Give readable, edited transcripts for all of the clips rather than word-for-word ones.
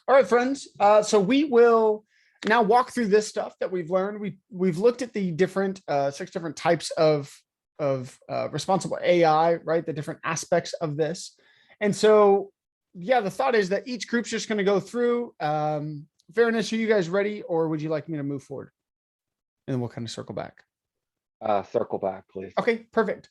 All right, friends. So we will now walk through this stuff that we've learned. We've looked at the different 6 different types of responsible AI, right? The different aspects of this. And so, yeah, the thought is that each group's just going to go through. Fairness, are you guys ready, or would you like me to move forward? And then we'll kind of circle back. Circle back, please. Okay, perfect.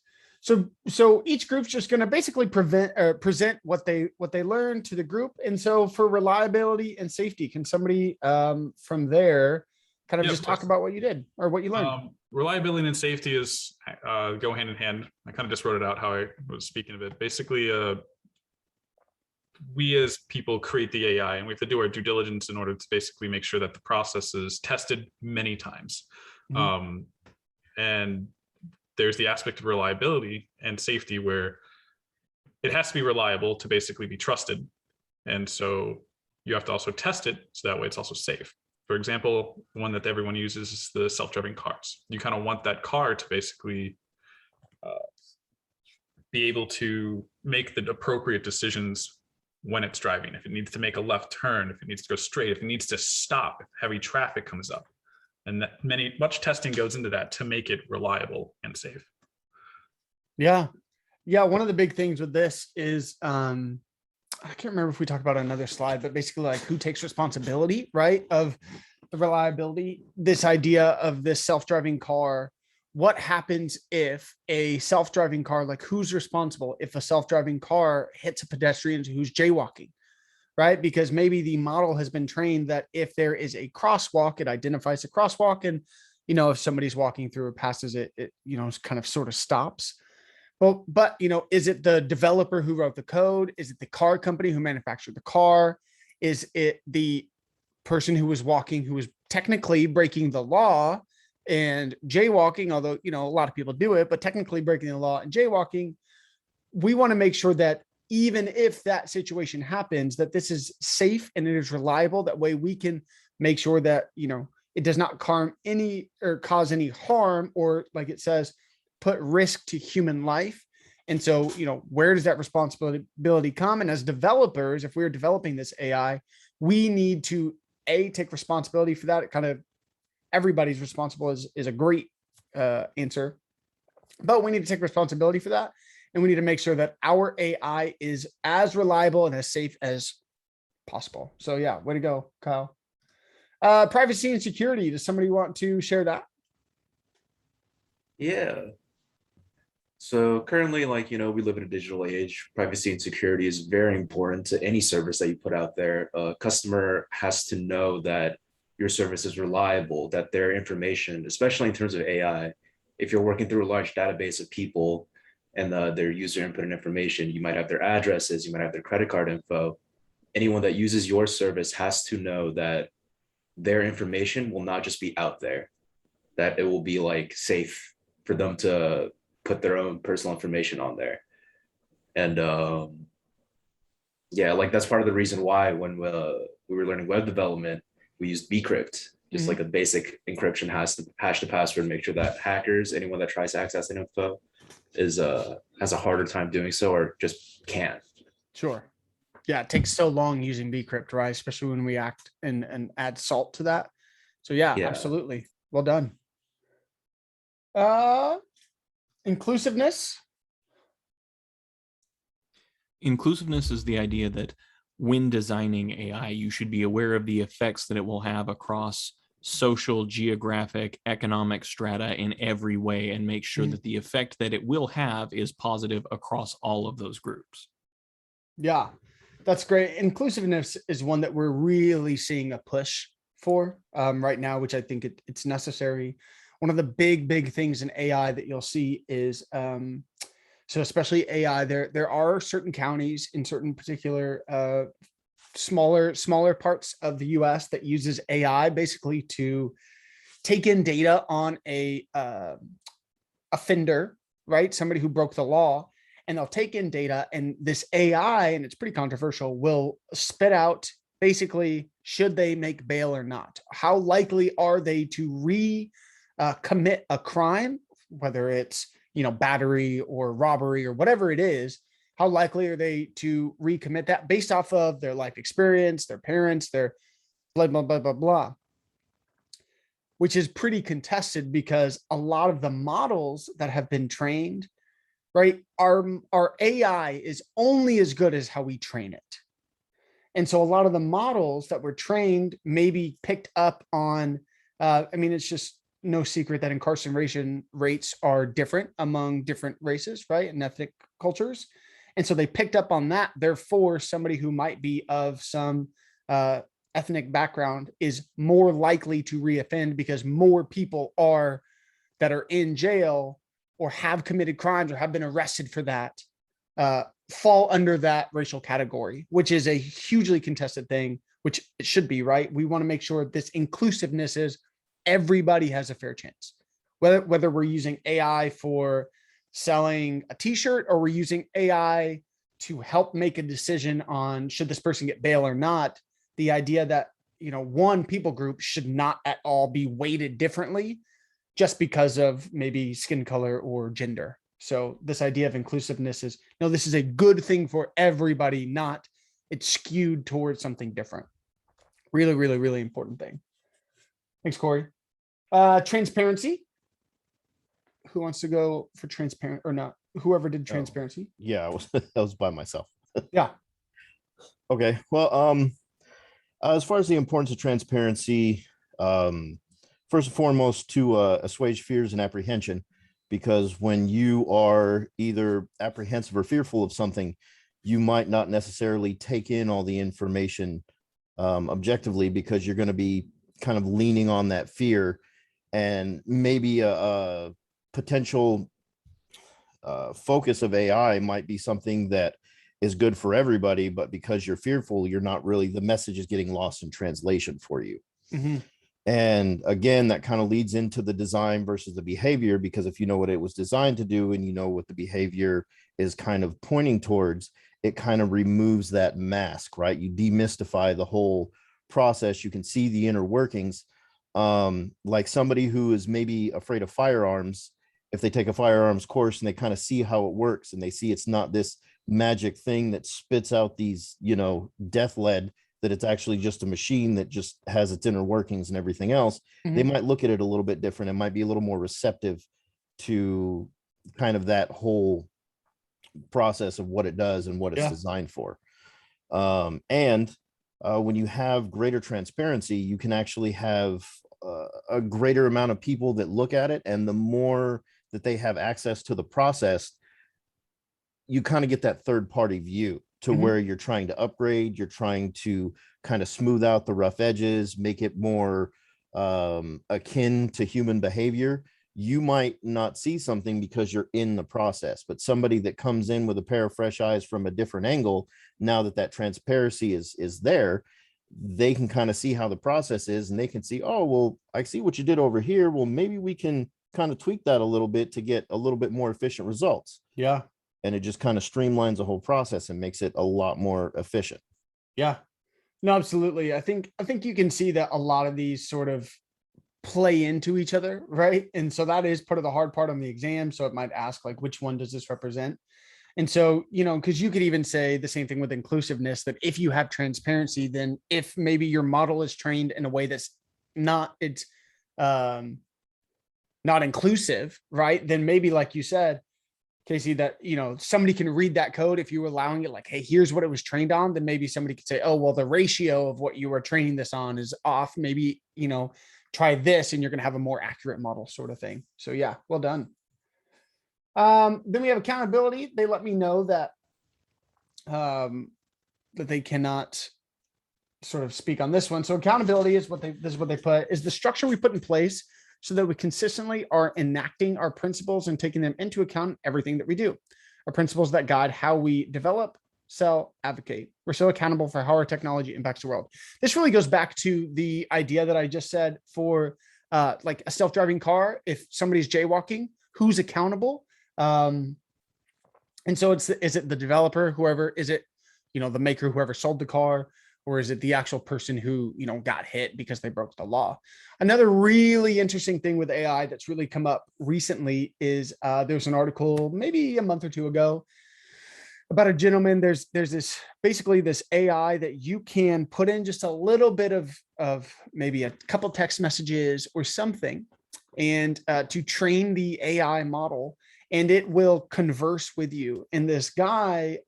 So each group's just going to basically present what they learned to the group. And so for reliability and safety, can somebody from there kind of just talk about what you did or what you learned? Reliability and safety is go hand in hand. I kind of just wrote it out how I was speaking of it. Basically, we as people create the AI, and we have to do our due diligence in order to basically make sure that the process is tested many times. Mm-hmm. And there's the aspect of reliability and safety where it has to be reliable to basically be trusted. And so you have to also test it so that way it's also safe. For example, one that everyone uses is the self-driving cars. You kind of want that car to basically be able to make the appropriate decisions when it's driving. If it needs to make a left turn, if it needs to go straight, if it needs to stop, if heavy traffic comes up. And that much testing goes into that to make it reliable and safe. Yeah. One of the big things with this is, I can't remember if we talked about another slide, but basically like who takes responsibility, right? Of the reliability, this idea of this self-driving car. What happens if a self-driving car, like who's responsible if a self-driving car hits a pedestrian who's jaywalking? Right? Because maybe the model has been trained that if there is a crosswalk, it identifies a crosswalk. And, if somebody's walking through or passes it, it kind of sort of stops. But, is it the developer who wrote the code? Is it the car company who manufactured the car? Is it the person who was walking, who was technically breaking the law and jaywalking? Although, a lot of people do it, but technically breaking the law and jaywalking, we want to make sure that even if that situation happens, that this is safe and it is reliable. That way we can make sure that, it does not cause any harm, or like it says, put risk to human life. And so, where does that responsibility come? And as developers, if we're developing this AI, we need to take responsibility for that. It kind of everybody's responsible is a great answer, but we need to take responsibility for that. And we need to make sure that our AI is as reliable and as safe as possible. So yeah, way to go, Kyle. Privacy and security. Does somebody want to share that? Yeah. So currently, we live in a digital age. Privacy and security is very important to any service that you put out there. A customer has to know that your service is reliable, that their information, especially in terms of AI, if you're working through a large database of people, and their user input and information, you might have their addresses, you might have their credit card info. Anyone that uses your service has to know that their information will not just be out there, that it will be safe for them to put their own personal information on there. And that's part of the reason why when we were learning web development, we used bcrypt, just like a basic encryption hash the password, make sure that hackers, anyone that tries to access the info, has a harder time doing so, or just can't. Sure. Yeah, it takes so long using bcrypt, right? Especially when we act and add salt to that. So yeah, absolutely. Well done. Inclusiveness. Inclusiveness is the idea that when designing AI, you should be aware of the effects that it will have across social, geographic, economic strata in every way, and make sure that the effect that it will have is positive across all of those groups. Yeah, that's great. Inclusiveness is one that we're really seeing a push for right now, which I think it's necessary. One of the big things in AI that you'll see is, so especially AI, there are certain counties in certain particular smaller parts of the US that uses AI basically to take in data on a offender, right? Somebody who broke the law, and they'll take in data, and this AI, and it's pretty controversial, will spit out basically, should they make bail or not? How likely are they to commit a crime, whether it's, battery or robbery or whatever it is, how likely are they to recommit that based off of their life experience, their parents, their blah, blah, blah, blah, blah, which is pretty contested because a lot of the models that have been trained, right, our AI is only as good as how we train it. And so a lot of the models that were trained maybe picked up on, I mean, it's just no secret that incarceration rates are different among different races, right, and ethnic cultures. And so they picked up on that. Therefore, somebody who might be of some ethnic background is more likely to reoffend because more people are that are in jail or have committed crimes or have been arrested for that fall under that racial category, which is a hugely contested thing, which it should be, right? We want to make sure this inclusiveness is everybody has a fair chance, whether we're using AI for selling a t-shirt or we're using AI to help make a decision on should this person get bail or not. The idea that, you know, one people group should not at all be weighted differently just because of maybe skin color or gender. So this idea of inclusiveness is, no, this is a good thing for everybody, not it's skewed towards something different. Really, really, really important thing. Thanks, Corey. Transparency. Who wants to go for transparent or not? Whoever did transparency. Yeah, I was by myself. Yeah. Okay. Well, as far as the importance of transparency, first and foremost, to assuage fears and apprehension, because when you are either apprehensive or fearful of something, you might not necessarily take in all the information objectively because you're going to be kind of leaning on that fear, and maybe a potential focus of AI might be something that is good for everybody, but because you're fearful, you're not really, the message is getting lost in translation for you. Mm-hmm. And again, that kind of leads into the design versus the behavior, because if you know what it was designed to do and you know what the behavior is kind of pointing towards, it kind of removes that mask, right? You demystify the whole process. You can see the inner workings. Like somebody who is maybe afraid of firearms, if they take a firearms course and they kind of see how it works and they see it's not this magic thing that spits out these, you know, death lead, that it's actually just a machine that just has its inner workings and everything else, they might look at it a little bit different and might be a little more receptive to kind of that whole process of what it does and what it's designed for. And when you have greater transparency, you can actually have a greater amount of people that look at it, and the more that they have access to the process, you kind of get that third party view to where you're trying to upgrade, you're trying to kind of smooth out the rough edges, make it more akin to human behavior. You might not see something because you're in the process, but somebody that comes in with a pair of fresh eyes from a different angle, now that that transparency is there, they can kind of see how the process is, and they can see, oh, well, I see what you did over here. Well, maybe we can kind of tweak that a little bit to get a little bit more efficient results. Yeah. And it just kind of streamlines the whole process and makes it a lot more efficient. Yeah. No, absolutely. I think you can see that a lot of these sort of play into each other, right? And so that is part of the hard part on the exam. So it might ask, like, which one does this represent? And so, you know, because you could even say the same thing with inclusiveness, that if you have transparency, then if maybe your model is trained in a way that's not inclusive, right? Then maybe, like you said, Casey, that, you know, somebody can read that code. If you were allowing it, like, hey, here's what it was trained on, then maybe somebody could say, oh, well, the ratio of what you were training this on is off. Maybe, you know, try this and you're going to have a more accurate model, sort of thing. So yeah, well done. Then we have accountability. They let me know that that they cannot sort of speak on this one. So accountability is what they put, is the structure we put in place so that we consistently are enacting our principles and taking them into account in everything that we do. Our principles that guide how we develop, sell, advocate. We're so accountable for how our technology impacts the world. This really goes back to the idea that I just said for like a self-driving car. If somebody's jaywalking, who's accountable? And so is it the developer, whoever, is it, you know, the maker, whoever sold the car, or is it the actual person who, you know, got hit because they broke the law? Another really interesting thing with AI that's really come up recently is there's an article maybe a month or two ago about a gentleman. There's this basically this AI that you can put in just a little bit of maybe a couple text messages or something, and to train the AI model, and it will converse with you. And this guy,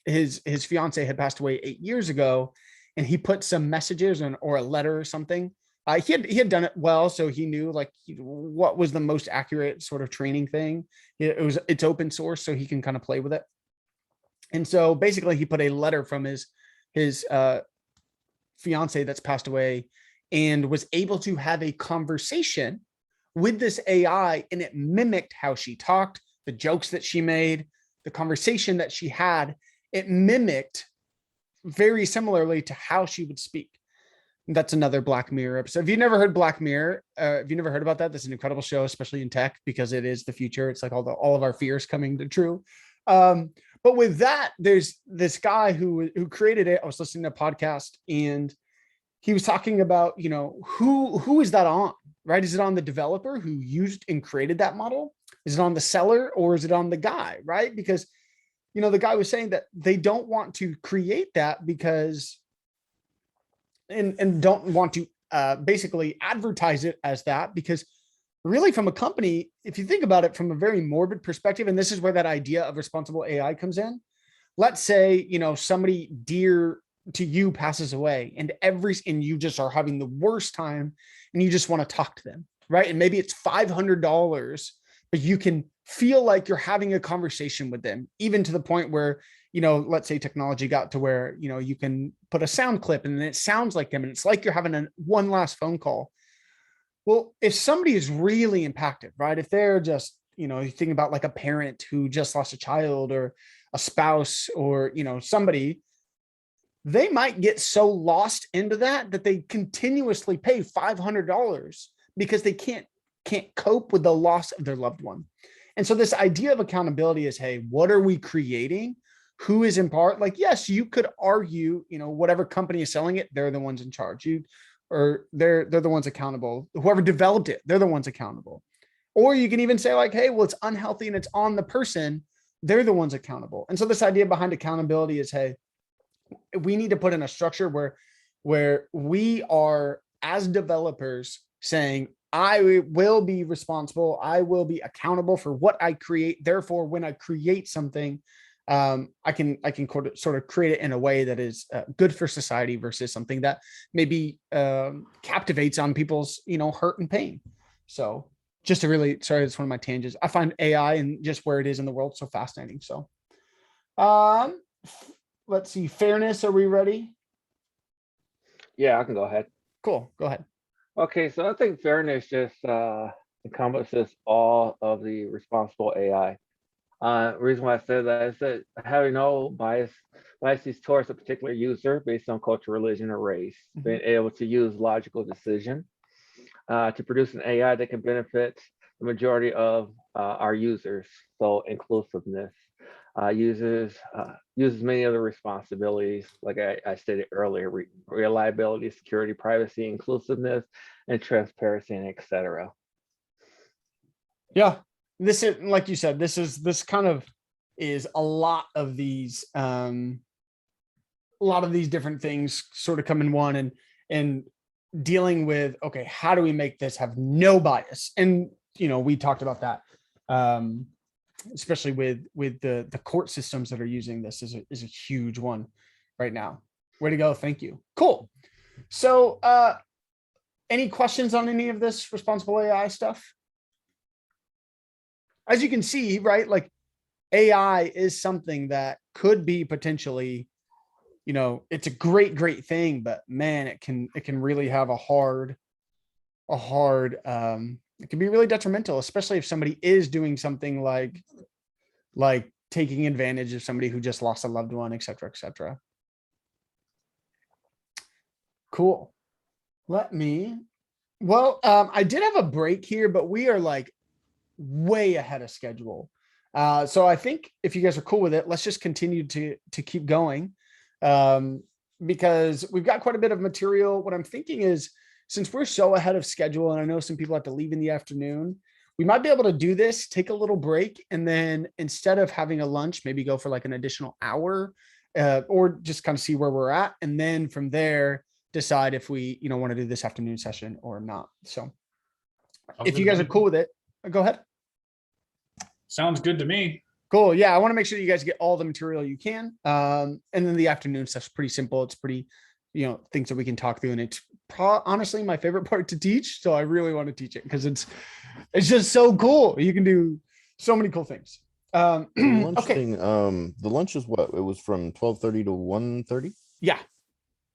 his fiance had passed away 8 years ago, and he put some messages or a letter or something. He had done it well, so he knew like what was the most accurate sort of training thing. It's open source, so he can kind of play with it. And so basically, he put a letter from his fiance that's passed away, and was able to have a conversation with this AI, and it mimicked how she talked, the jokes that she made, the conversation that she had. It mimicked very similarly to how she would speak. That's another Black Mirror episode. If you've never heard Black Mirror, if you've never heard about that, that's an incredible show, especially in tech, because it is the future. It's like all of our fears coming to true. But with that, there's this guy who created it. I was listening to a podcast, and he was talking about, who is that on, right? Is it on the developer who used and created that model? Is it on the seller, or is it on the guy, right? Because, the guy was saying that they don't want to create that because and don't want to basically advertise it as that, because really from a company, if you think about it from a very morbid perspective, and this is where that idea of responsible AI comes in. Let's say, somebody dear to you passes away, and you just are having the worst time, and you just want to talk to them, right? And maybe it's $500, but you can feel like you're having a conversation with them, even to the point where, let's say technology got to where, you can put a sound clip and it sounds like them, and it's like you're having one last phone call. Well, if somebody is really impacted, right? If they're just, you think about like a parent who just lost a child, or a spouse, or, somebody, they might get so lost into that they continuously pay $500 because they can't cope with the loss of their loved one. And so this idea of accountability is, hey, what are we creating? Who is in part? Like, yes, you could argue, whatever company is selling it, they're the ones in charge. They're the ones accountable. Whoever developed it, they're the ones accountable. Or you can even say like, hey, well, it's unhealthy and it's on the person. They're the ones accountable. And so this idea behind accountability is, hey, we need to put in a structure where we are, as developers, saying, I will be responsible. I will be accountable for what I create. Therefore, when I create something, I can sort of create it in a way that is good for society versus something that maybe captivates on people's, hurt and pain. So just to really, sorry, that's one of my tangents. I find AI and just where it is in the world so fascinating. So let's see. Fairness. Are we ready? Yeah, I can go ahead. Cool. Go ahead. Okay, so I think fairness just encompasses all of the responsible AI. Reason why I said that is that having no biases towards a particular user based on culture, religion, or race, being able to use logical decision to produce an AI that can benefit the majority of our users. So inclusiveness uses many of the responsibilities, like I stated earlier, reliability, security, privacy, inclusiveness, and transparency, and etc. Yeah, this is, like you said, this kind of is a lot of these different things sort of come in one, and dealing with, okay, how do we make this have no bias? And we talked about that, especially with the court systems that are using this is a huge one right now. Way to go. Thank you. Cool. So any questions on any of this responsible AI stuff? As you can see, right, like AI is something that could be potentially, it's a great thing, but man, it can really have it can be really detrimental, especially if somebody is doing something like taking advantage of somebody who just lost a loved one, et cetera, et cetera. Cool. I did have a break here, but we are like way ahead of schedule. So I think if you guys are cool with it, let's just continue to keep going, because we've got quite a bit of material. What I'm thinking is, since we're so ahead of schedule, and I know some people have to leave in the afternoon, We might be able to do this, take a little break, and then instead of having a lunch, maybe go for like an additional hour, or just kind of see where we're at. And then from there, decide if we, want to do this afternoon session or not. So if you guys are cool with it, go ahead. Sounds good to me. Cool. Yeah, I want to make sure you guys get all the material you can. And then the afternoon stuff's pretty simple. It's pretty, things that we can talk through. And it's honestly my favorite part to teach. So I really want to teach it because it's just so cool. You can do so many cool things. The lunch Okay. thing, the lunch is what? It was from 12:30 to 1:30? Yeah.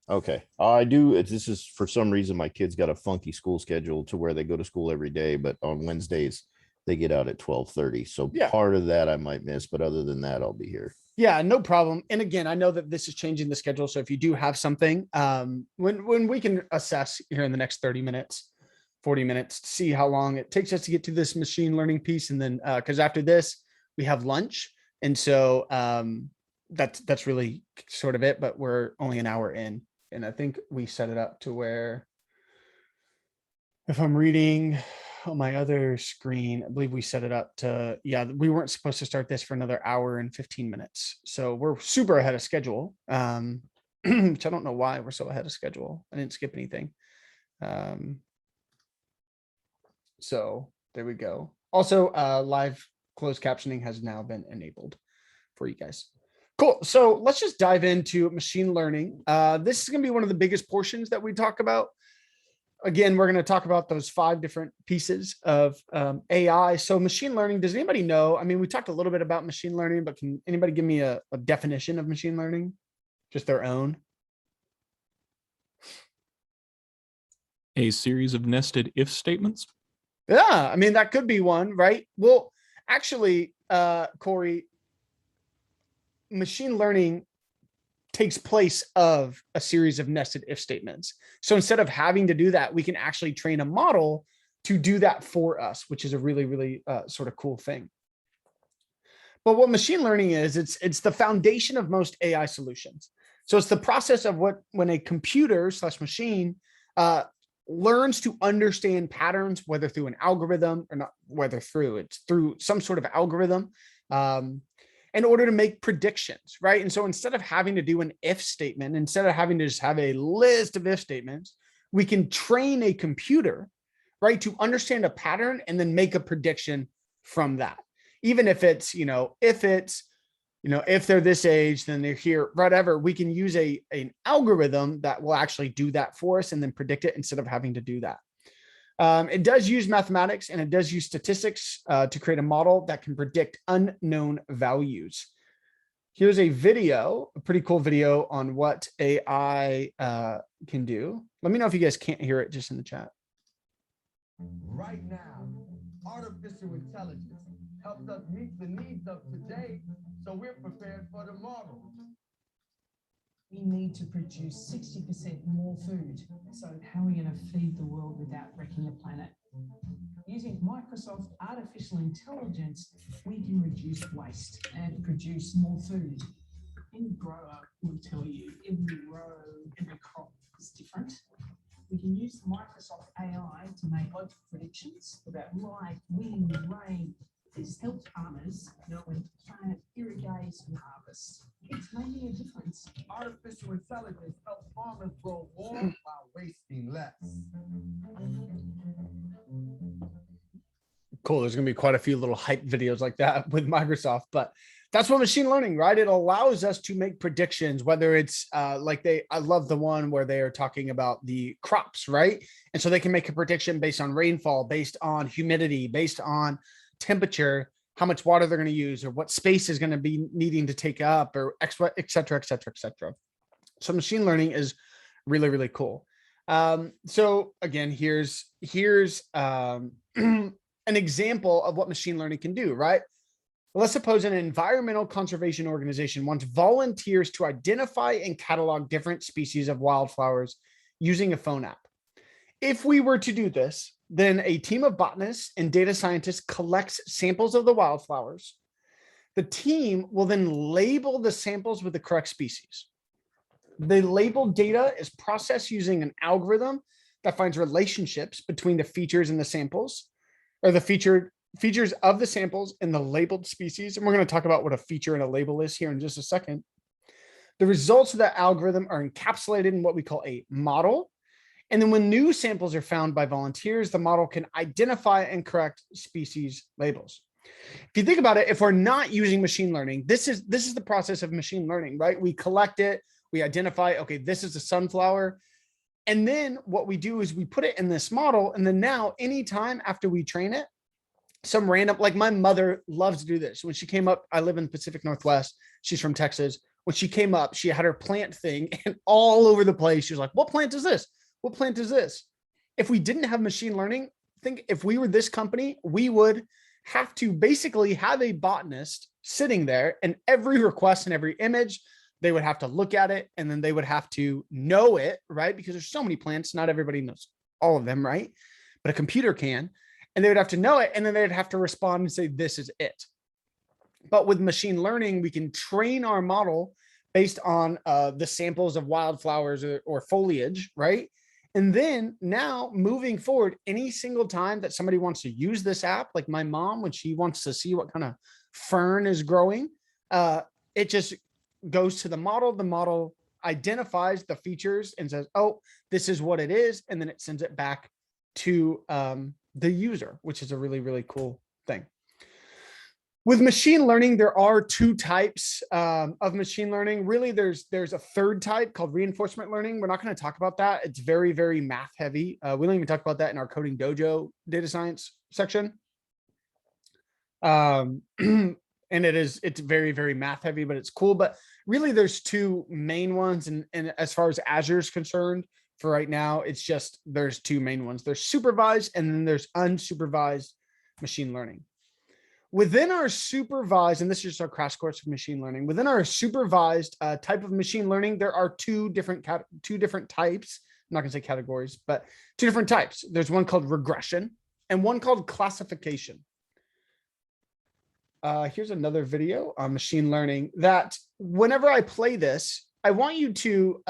Okay. This is for some reason my kids got a funky school schedule to where they go to school every day, but on Wednesdays they get out at 12:30. So Yeah. part of that I might miss, but other than that, I'll be here. Yeah, no problem. And again, I know that this is changing the schedule. So if you do have something, when we can assess here in the next 30 minutes, 40 minutes, to see how long it takes us to get to this machine learning piece. And then, because after this, we have lunch. And so that's really sort of it, but we're only an hour in. And I think we set it up to where, if I'm reading on my other screen, I believe we set it up to, we weren't supposed to start this for another hour and 15 minutes. So we're super ahead of schedule, which I don't know why we're so ahead of schedule. I didn't skip anything. So there we go. Also, live closed captioning has now been enabled for you guys. Cool. So let's just dive into machine learning. This is going to be one of the biggest portions that we talk about. Again, we're going to talk about those 5 different pieces of AI. So machine learning, does anybody know? I mean, we talked a little bit about machine learning, but can anybody give me a definition of machine learning? Just their own? A series of nested if statements. Yeah, I mean, that could be one, right? Well, actually, Corey, machine learning takes place of a series of nested if statements. So instead of having to do that, we can actually train a model to do that for us, which is a really, really sort of cool thing. But what machine learning is, it's the foundation of most AI solutions. So it's the process of when a computer / machine learns to understand patterns, whether through an algorithm or not, it's through some sort of algorithm, in order to make predictions, right? And so instead of having to do an if statement, instead of having to just have a list of if statements, we can train a computer, right, to understand a pattern and then make a prediction from that. Even if it's, if they're this age, then they're here, whatever, we can use an algorithm that will actually do that for us and then predict it instead of having to do that. It does use mathematics and it does use statistics to create a model that can predict unknown values. Here's a video, a pretty cool video on what AI can do. Let me know if you guys can't hear it just in the chat. Right now, artificial intelligence helps us meet the needs of today, so we're prepared for tomorrow. We need to produce 60% more food. So how are we going to feed the world without wrecking the planet? Using Microsoft artificial intelligence, we can reduce waste and produce more food. Any grower will tell you every row, every crop is different. We can use Microsoft AI to make odds predictions about light, wind, rain. This helps farmers know when to plant, irrigate, and harvest. It's making a difference. Artificial intelligence helps farmers grow more while wasting less. Cool. There's going to be quite a few little hype videos like that with Microsoft, but that's what machine learning, right? It allows us to make predictions, whether it's I love the one where they are talking about the crops, right? And so they can make a prediction based on rainfall, based on humidity, based on temperature, how much water they're going to use, or what space is going to be needing to take up, or et cetera, et cetera, et cetera. So machine learning is really, really cool. So again, here's an example of what machine learning can do, right? Let's suppose an environmental conservation organization wants volunteers to identify and catalog different species of wildflowers using a phone app. If we were to do this, then a team of botanists and data scientists collects samples of the wildflowers. The team will then label the samples with the correct species. The labeled data is processed using an algorithm that finds relationships between the features in the samples. or the features of the samples in the labeled species. And we're going to talk about what a feature and a label is here in just a second. The results of that algorithm are encapsulated in what we call a model. And then when new samples are found by volunteers, the model can identify and correct species labels. If you think about it, if we're not using machine learning, this is the process of machine learning, right? We collect it, we identify, okay, this is a sunflower. And then what we do is we put it in this model. And then now anytime after we train it, some random, like my mother loves to do this. When she came up, I live in the Pacific Northwest. She's from Texas. When she came up, she had her plant thing and all over the place. She was like, what plant is this? What plant is this? If we didn't have machine learning, I think if we were this company, we would have to basically have a botanist sitting there, and every request and every image, they would have to look at it, and then they would have to know it, right? Because there's so many plants, not everybody knows all of them, right? But a computer can, and they would have to know it, and then they'd have to respond and say, this is it. But with machine learning, we can train our model based on the samples of wildflowers or foliage, right? And then now moving forward, any single time that somebody wants to use this app, like my mom, when she wants to see what kind of fern is growing, it just goes to the model identifies the features and says, oh, this is what it is. And then it sends it back to the user, which is a really, really cool thing. With machine learning, there are two types of machine learning. Really, there's a third type called reinforcement learning. We're not going to talk about that. It's very, very math heavy. We don't even talk about that in our Coding Dojo data science section. And it's very, very math heavy, but it's cool. But really, there's two main ones. And as far as Azure is concerned, for right now, it's just there's two main ones. There's supervised and then there's unsupervised machine learning. Within our supervised, and this is just our crash course of machine learning, within our supervised type of machine learning, there are two different types. I'm not going to say categories, but two different types. There's one called regression and one called classification. Here's another video on machine learning that whenever I play this, I want you to,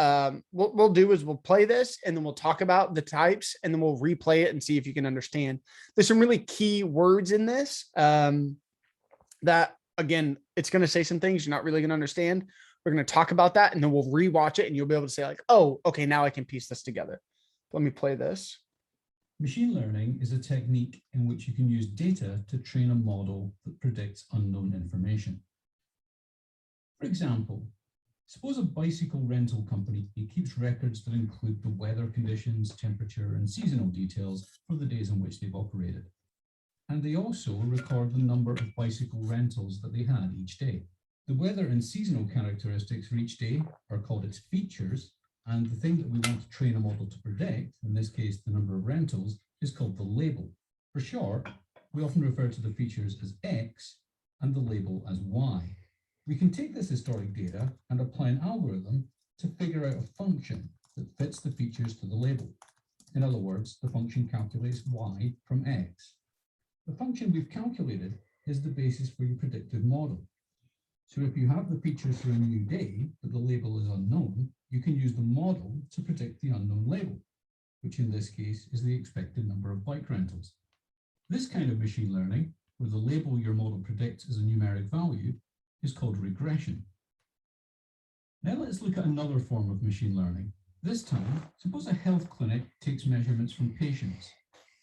what we'll do is we'll play this and then we'll talk about the types and then we'll replay it and see if you can understand. There's some really key words in this that, again, it's going to say some things you're not really going to understand. We're going to talk about that and then we'll rewatch it and you'll be able to say like, oh, okay, now I can piece this together. Let me play this. Machine learning is a technique in which you can use data to train a model that predicts unknown information. For example, suppose a bicycle rental company keeps records that include the weather conditions, temperature, and seasonal details for the days in which they've operated. And they also record the number of bicycle rentals that they had each day. The weather and seasonal characteristics for each day are called its features, and the thing that we want to train a model to predict, in this case, the number of rentals, is called the label. For short, we often refer to the features as X and the label as Y. We can take this historic data and apply an algorithm to figure out a function that fits the features to the label. In other words, the function calculates Y from X. The function we've calculated is the basis for your predictive model. So if you have the features for a new day, but the label is unknown, you can use the model to predict the unknown label, which in this case is the expected number of bike rentals. This kind of machine learning, where the label your model predicts is a numeric value, is called regression. Now let's look at another form of machine learning. This time, suppose a health clinic takes measurements from patients,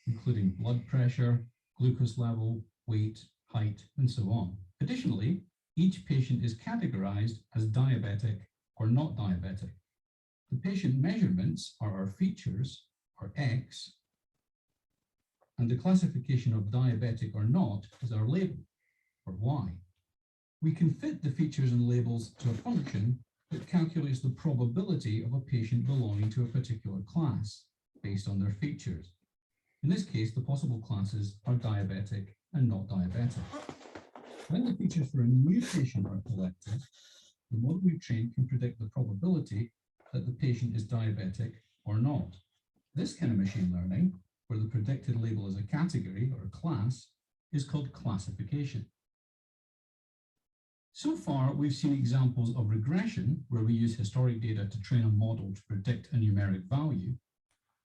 including blood pressure, glucose level, weight, height, and so on. Additionally, each patient is categorized as diabetic or not diabetic. The patient measurements are our features, or X, and the classification of diabetic or not is our label, or Y. We can fit the features and labels to a function that calculates the probability of a patient belonging to a particular class based on their features. In this case, the possible classes are diabetic and not diabetic. When the features for a new patient are collected, the model we've trained can predict the probability that the patient is diabetic or not. This kind of machine learning, where the predicted label is a category or a class, is called classification. So far, we've seen examples of regression, where we use historic data to train a model to predict a numeric value,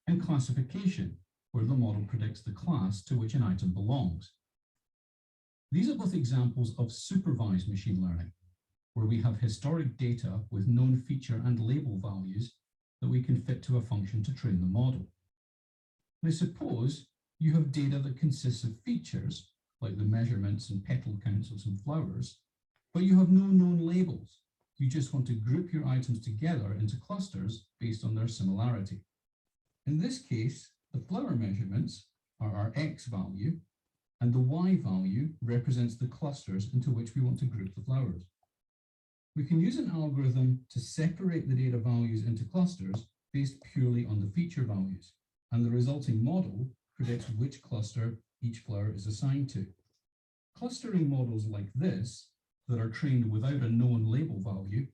and classification, where the model predicts the class to which an item belongs. These are both examples of supervised machine learning, where we have historic data with known feature and label values that we can fit to a function to train the model. Now suppose you have data that consists of features, like the measurements and petal counts of some flowers, but you have no known labels. You just want to group your items together into clusters based on their similarity. In this case, the flower measurements are our X value, and the Y value represents the clusters into which we want to group the flowers. We can use an algorithm to separate the data values into clusters based purely on the feature values, and the resulting model predicts which cluster each flower is assigned to. Clustering models like this, that are trained without a known label value,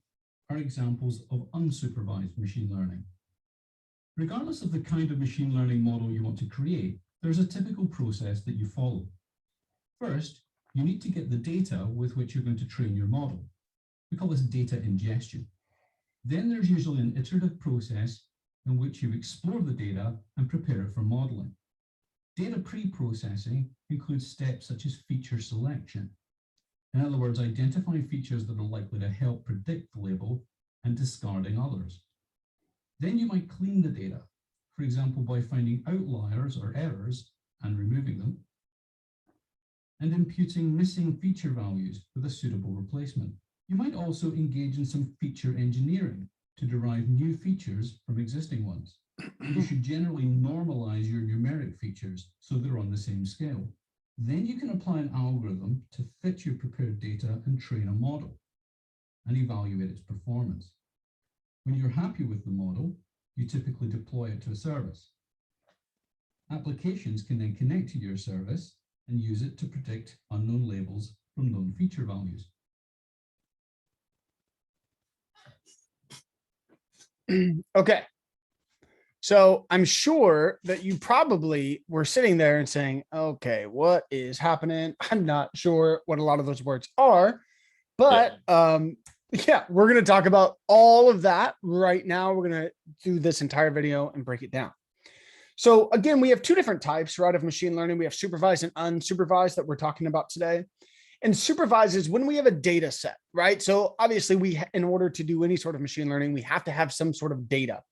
are examples of unsupervised machine learning. Regardless of the kind of machine learning model you want to create, there's a typical process that you follow. First, you need to get the data with which you're going to train your model. We call this data ingestion. Then there's usually an iterative process in which you explore the data and prepare it for modeling. Data pre-processing includes steps such as feature selection. In other words, identifying features that are likely to help predict the label and discarding others. Then you might clean the data, for example, by finding outliers or errors and removing them, and imputing missing feature values with a suitable replacement. You might also engage in some feature engineering to derive new features from existing ones. You should generally normalize your numeric features so they're on the same scale. Then you can apply an algorithm to fit your prepared data and train a model and evaluate its performance. When you're happy with the model, you typically deploy it to a service. Applications can then connect to your service and use it to predict unknown labels from known feature values. Okay. So I'm sure that you probably were sitting there and saying, okay, what is happening? I'm not sure what a lot of those words are, but yeah, we're going to talk about all of that right now. We're going to do this entire video and break it down. So again, we have two different types, right, of machine learning. We have supervised and unsupervised that we're talking about today. And supervised is when we have a data set, right? So obviously in order to do any sort of machine learning, we have to have some sort of data.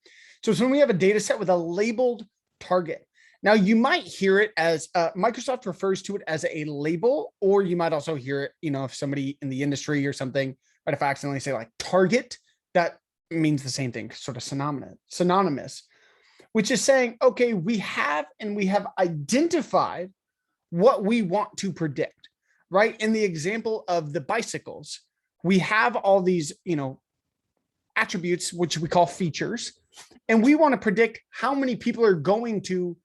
So it's when we have a data set with a labeled target. Now you might hear it as Microsoft refers to it as a label, or you might also hear it, you know, if somebody in the industry or something, right, if I accidentally say like target, that means the same thing, sort of synonymous, which is saying, okay, we have identified what we want to predict, right? In the example of the bicycles, we have all these, you know, attributes, which we call features, and we want to predict how many people are going to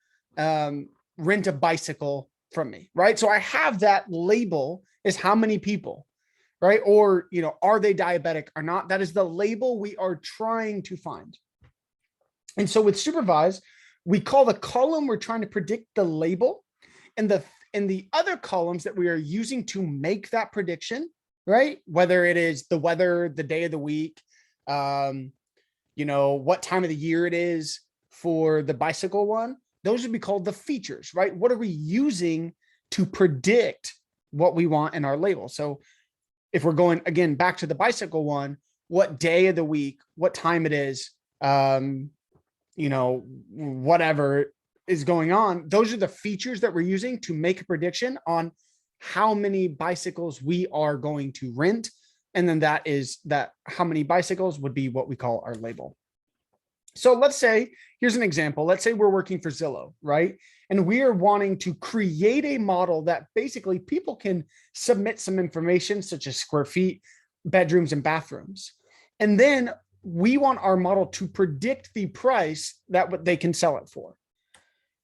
rent a bicycle from me, right? So I have that label is how many people, right? Or, you know, are they diabetic or not? That is the label we are trying to find. And so with supervised, we call the column we're trying to predict the label, and the other columns that we are using to make that prediction, right? Whether it is the weather, the day of the week, you know, what time of the year it is for the bicycle one, those would be called the features, right? What are we using to predict what we want in our label? So if we're going again back to the bicycle one, what day of the week, what time it is, you know, whatever is going on, those are the features that we're using to make a prediction on how many bicycles we are going to rent. And then that how many bicycles would be what we call our label. So let's say, here's an example. Let's say we're working for Zillow, right? And we are wanting to create a model that basically people can submit some information such as square feet, bedrooms, and bathrooms. And then we want our model to predict the price that what they can sell it for,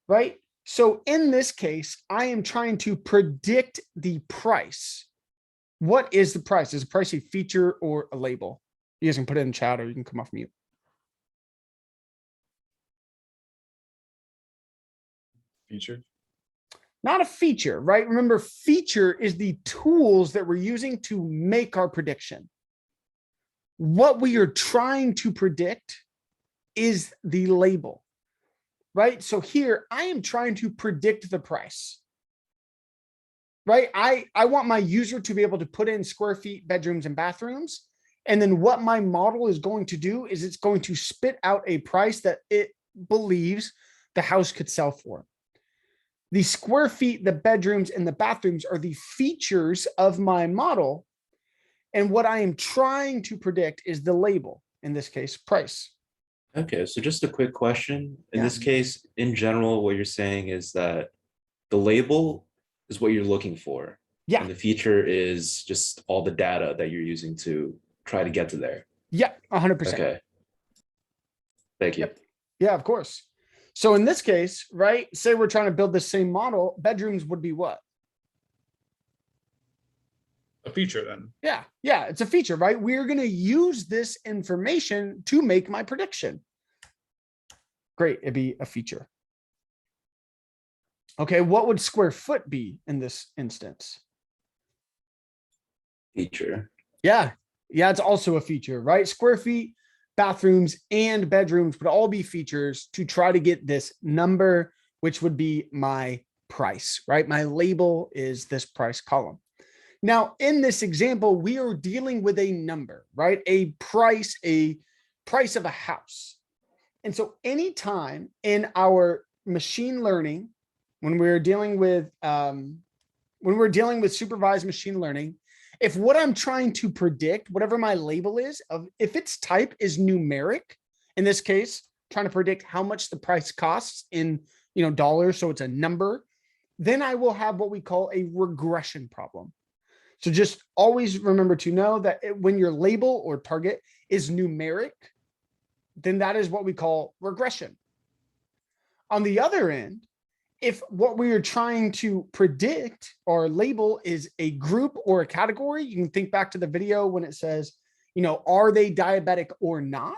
right? So in this case, I am trying to predict the price. What is the price? Is the price a feature or a label? You guys can put it in chat or you can come off mute. Feature. Not a feature, right? Remember, feature is the tools that we're using to make our prediction. What we are trying to predict is the label, right? So here I am trying to predict the price, right? I want my user to be able to put in square feet, bedrooms, and bathrooms. And then what my model is going to do is it's going to spit out a price that it believes the house could sell for. The square feet, the bedrooms, and the bathrooms are the features of my model. And what I am trying to predict is the label, in this case, price. Okay, so just a quick question. In Yeah. this case, in general, what you're saying is that the label is what you're looking for. Yeah. And the feature is just all the data that you're using to try to get to there. Yeah, 100%. Okay. Thank you. Yep. Yeah, of course. So in this case, right, say we're trying to build the same model, bedrooms would be what? A feature then. Yeah, it's a feature, right? We're going to use this information to make my prediction. Great, it'd be a feature. Okay, what would square foot be in this instance? Feature. Yeah, it's also a feature, right? Square feet, bathrooms, and bedrooms would all be features to try to get this number, which would be my price, right? My label is this price column. Now, in this example, we are dealing with a number, right? A price of a house. And so anytime in our machine learning, when we're dealing with supervised machine learning, if what I'm trying to predict, whatever my label is, if its type is numeric, in this case, trying to predict how much the price costs in dollars, so it's a number, then I will have what we call a regression problem. So just always remember to know that when your label or target is numeric, then that is what we call regression. On the other end, if what we are trying to predict or label is a group or a category, you can think back to the video when it says, are they diabetic or not?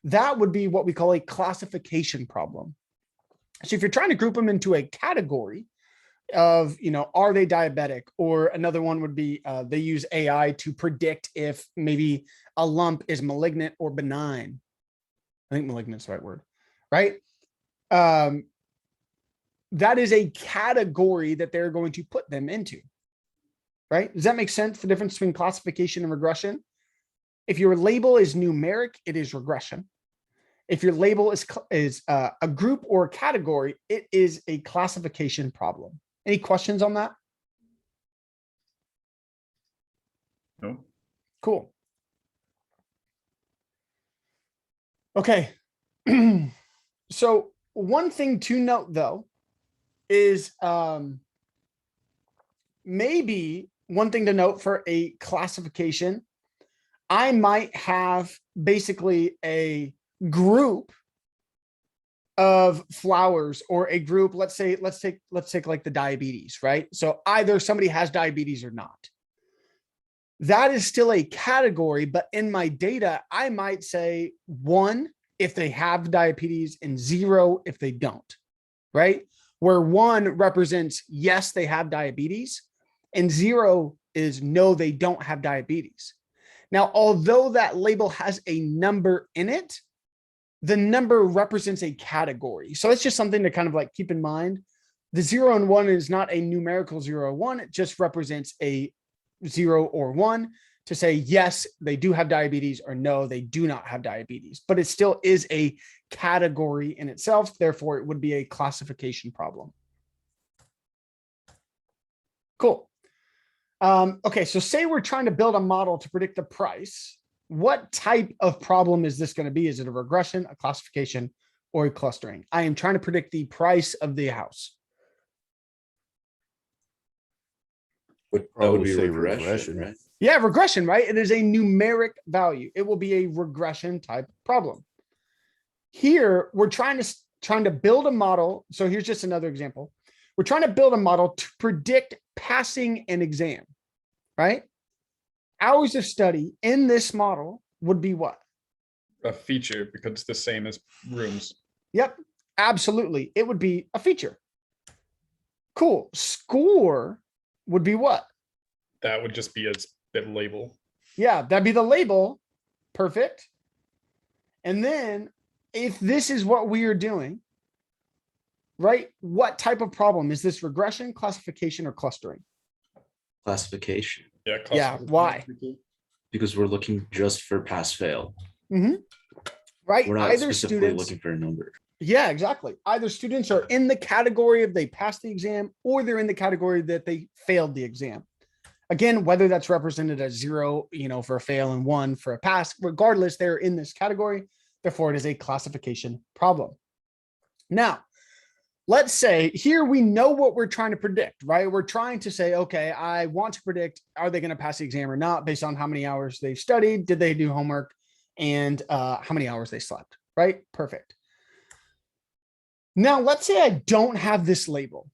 That would be what we call a classification problem. So if you're trying to group them into a category of, are they diabetic? Or another one would be they use AI to predict if maybe a lump is malignant or benign. I think malignant is the right word, right? That is a category that they're going to put them into, right? Does that make sense? The difference between classification and regression? If your label is numeric, it is regression. If your label is a group or a category, it is a classification problem. Any questions on that? No. Cool. Okay. So one thing to note though, is maybe one thing to note for a classification, I might have basically a group of flowers or a group, let's take like the diabetes, right? So either somebody has diabetes or not. That is still a category, but in my data, I might say 1 if they have diabetes and 0 if they don't, right? Where 1 represents, yes, they have diabetes, and 0 is no, they don't have diabetes. Now, although that label has a number in it, the number represents a category. So it's just something to kind of like keep in mind. The 0 and 1 is not a numerical 0 or 1. It just represents a 0 or 1 to say, yes, they do have diabetes, or no, they do not have diabetes, but it still is a category in itself. Therefore, it would be a classification problem. Cool. Okay, so say we're trying to build a model to predict the price. What type of problem is this going to be? Is it a regression, a classification, or a clustering? I am trying to predict the price of the house. That would be regression, right? Yeah, regression, right? It is a numeric value. It will be a regression type problem. Here, we're trying to build a model. So here's just another example. We're trying to build a model to predict passing an exam, right? Hours of study in this model would be what? A feature, because it's the same as rooms. Yep, absolutely. It would be a feature. Cool. Score would be what? That would just be a label. Yeah, that'd be the label. Perfect. And then if this is what we are doing, right? What type of problem? Is this regression, classification, or clustering? Classification, Yeah, why? because we're looking just for pass fail. Right, We're not either specifically students, looking for a number. yeah, exactly. Either students are in the category of they passed the exam, or they're in the category that they failed the exam. Again, whether that's represented as 0, for a fail and 1 for a pass, regardless, they're in this category. Therefore, it is a classification problem. Now, let's say here we know what we're trying to predict, right? We're trying to say, okay, I want to predict, are they going to pass the exam or not based on how many hours they've studied, did they do homework, and how many hours they slept, right? Perfect. Now, let's say I don't have this label,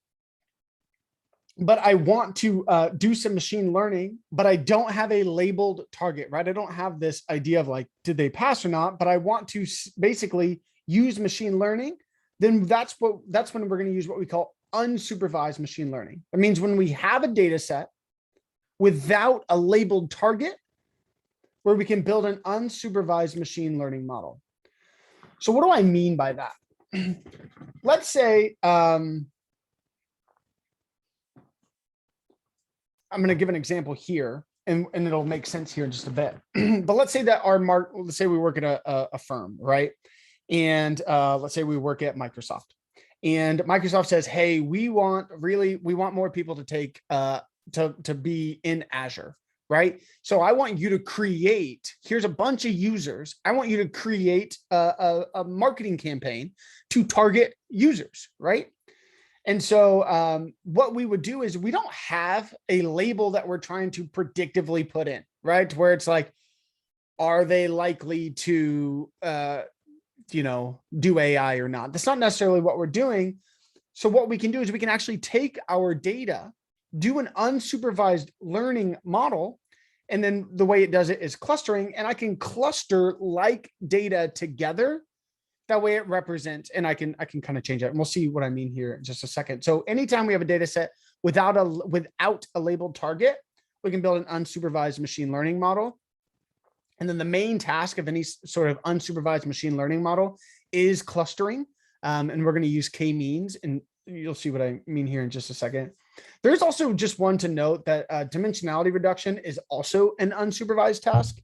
but I want to do some machine learning, but I don't have a labeled target, right? I don't have this idea of like, did they pass or not, but I want to basically use machine learning. Then that's when we're going to use what we call unsupervised machine learning. That means when we have a data set without a labeled target, where we can build an unsupervised machine learning model. So what do I mean by that? Let's say, I'm going to give an example here, and it'll make sense here in just a bit. But let's say that let's say we work at a firm, right? And let's say we work at Microsoft, and Microsoft says, hey, we want more people to take to be in Azure, right? So I want you to create, here's a bunch of users. I want you to create a marketing campaign to target users, right? And so what we would do is we don't have a label that we're trying to predictively put in, right? Where it's like, are they likely to, do AI or not? That's not necessarily what we're doing. So what we can do is we can actually take our data, do an unsupervised learning model, and then the way it does it is clustering, and I can cluster like data together. That way it represents, and I can kind of change that. And we'll see what I mean here in just a second. So anytime we have a data set without a labeled target, we can build an unsupervised machine learning model. And then the main task of any sort of unsupervised machine learning model is clustering. And we're going to use KMeans, and you'll see what I mean here in just a second. There's also just one to note that dimensionality reduction is also an unsupervised task.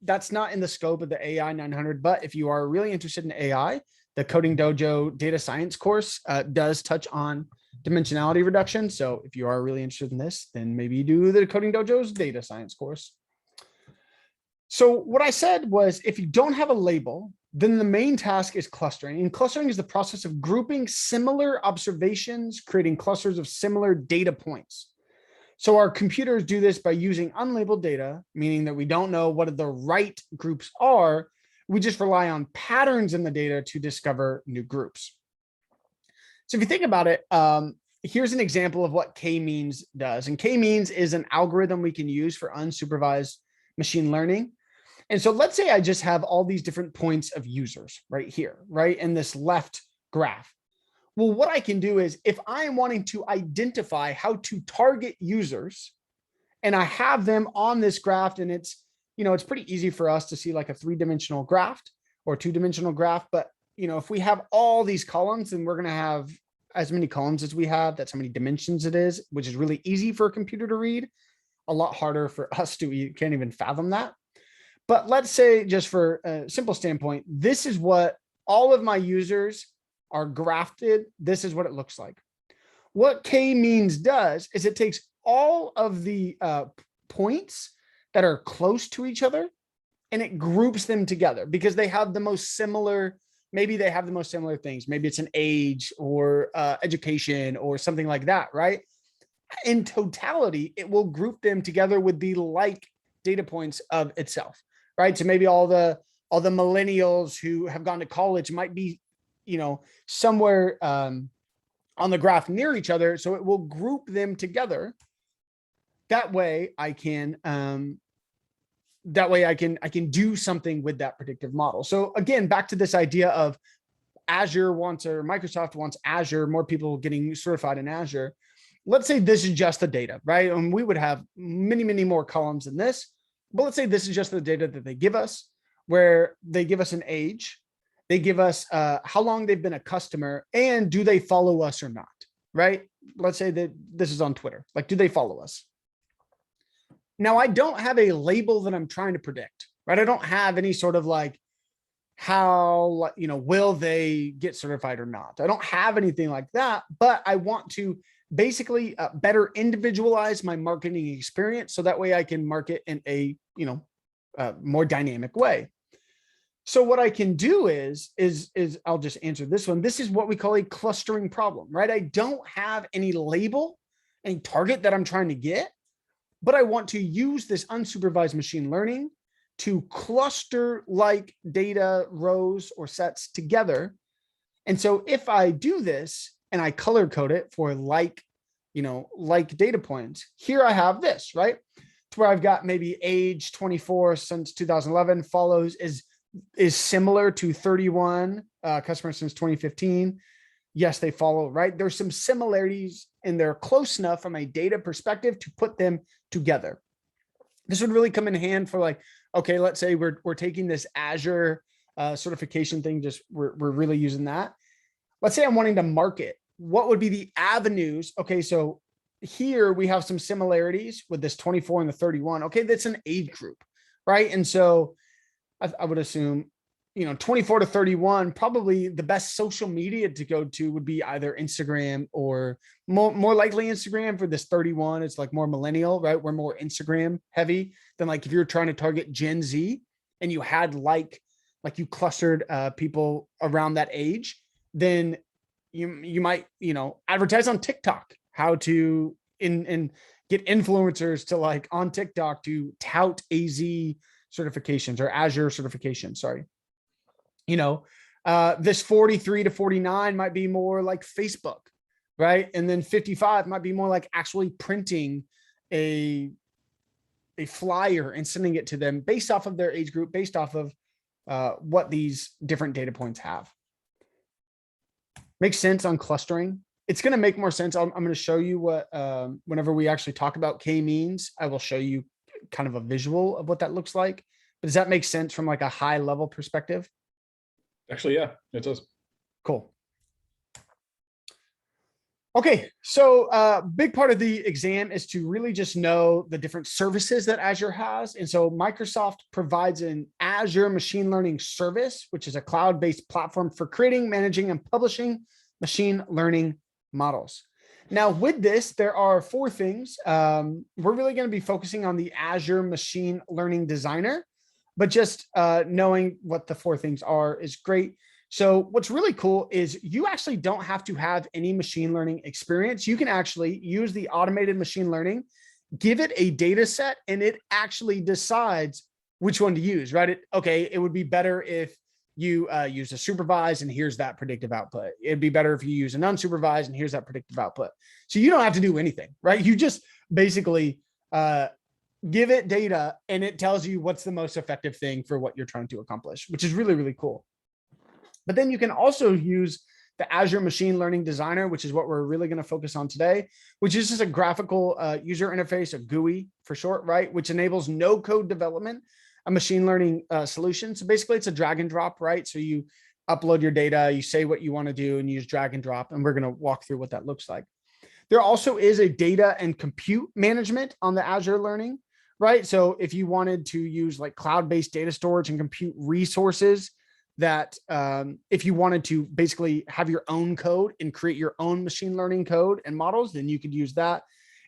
That's not in the scope of the AI-900, but if you are really interested in AI, the Coding Dojo data science course does touch on dimensionality reduction. So if you are really interested in this, then maybe you do the Coding Dojo's data science course. So what I said was, if you don't have a label, then the main task is clustering. And clustering is the process of grouping similar observations, creating clusters of similar data points. So our computers do this by using unlabeled data, meaning that we don't know what the right groups are. We just rely on patterns in the data to discover new groups. So if you think about it, here's an example of what KMeans does. And KMeans is an algorithm we can use for unsupervised machine learning. And so let's say I just have all these different points of users right here, right in this left graph. Well, what I can do is, if I am wanting to identify how to target users, and I have them on this graph, and it's pretty easy for us to see like a 3-dimensional graph or 2-dimensional graph. But, if we have all these columns, then we're going to have as many columns as we have. That's how many dimensions it is, which is really easy for a computer to read. A lot harder for us to, can't even fathom that. But let's say, just for a simple standpoint, this is what all of my users are grafted. This is what it looks like. What KMeans does is it takes all of the points that are close to each other, and it groups them together because they have the most similar, maybe they have the most similar things. Maybe it's an age or education or something like that, right? In totality, it will group them together with the like data points of itself, right? So maybe all the millennials who have gone to college might be, somewhere on the graph near each other. So it will group them together. That way I can do something with that predictive model. So again, back to this idea of Azure wants, or Microsoft wants Azure, more people getting certified in Azure. Let's say this is just the data, right? And we would have many, many more columns than this, but let's say this is just the data that they give us, where they give us an age, They give us how long they've been a customer and do they follow us or not, right? Let's say that this is on Twitter. Like, do they follow us? Now, I don't have a label that I'm trying to predict, right? I don't have any sort of like how, will they get certified or not? I don't have anything like that, but I want to basically better individualize my marketing experience so that way I can market in a, more dynamic way. So what I can do is I'll just answer this one. This is what we call a clustering problem, right? I don't have any label, any target that I'm trying to get, but I want to use this unsupervised machine learning to cluster like data rows or sets together. And so if I do this and I color code it for like data points, here I have this, right? To where I've got maybe age 24 since 2011 follows is similar to 31 customers since 2015. Yes, they follow, right? There's some similarities and they're close enough from a data perspective to put them together. This would really come in hand for like, okay, let's say we're taking this Azure certification thing, we're really using that. Let's say I'm wanting to market. What would be the avenues? Okay, so here we have some similarities with this 24 and the 31. Okay, that's an age group, right? And so I would assume, 24 to 31, probably the best social media to go to would be either Instagram or more likely Instagram. For this 31, it's like more millennial, right? We're more Instagram heavy than like if you're trying to target Gen Z and you had like you clustered people around that age, then you might, advertise on TikTok, how to and get influencers to like on TikTok to tout AZ certifications or Azure certification. Sorry. This 43 to 49 might be more like Facebook, right? And then 55 might be more like actually printing a flyer and sending it to them based off of their age group, based off of what these different data points have. Makes sense on clustering. It's going to make more sense. I'm going to show you what, whenever we actually talk about K-means, I will show you kind of a visual of what that looks like. But does that make sense from like a high level perspective? Actually, yeah, it does. Cool. Okay, so big part of the exam is to really just know the different services that Azure has. And so Microsoft provides an Azure machine learning service, which is a cloud-based platform for creating, managing, and publishing machine learning models. Now with this, there are 4 things. We're really going to be focusing on the Azure Machine Learning Designer, but just knowing what the 4 things are is great. So what's really cool is you actually don't have to have any machine learning experience. You can actually use the automated machine learning, give it a data set, and it actually decides which one to use, right? It would be better if you use a supervised and here's that predictive output. It'd be better if you use an unsupervised and here's that predictive output. So you don't have to do anything, right? You just basically give it data and it tells you what's the most effective thing for what you're trying to accomplish, which is really, really cool. But then you can also use the Azure Machine Learning Designer, which is what we're really going to focus on today, which is just a graphical user interface, a GUI for short, right? Which enables no code development, a machine learning solution. So basically it's a drag and drop, right? So you upload your data, you say what you want to do and you use drag and drop. And we're going to walk through what that looks like. There also is a data and compute management on the Azure Learning, right? So if you wanted to use like cloud-based data storage and compute resources, that if you wanted to basically have your own code and create your own machine learning code and models, then you could use that.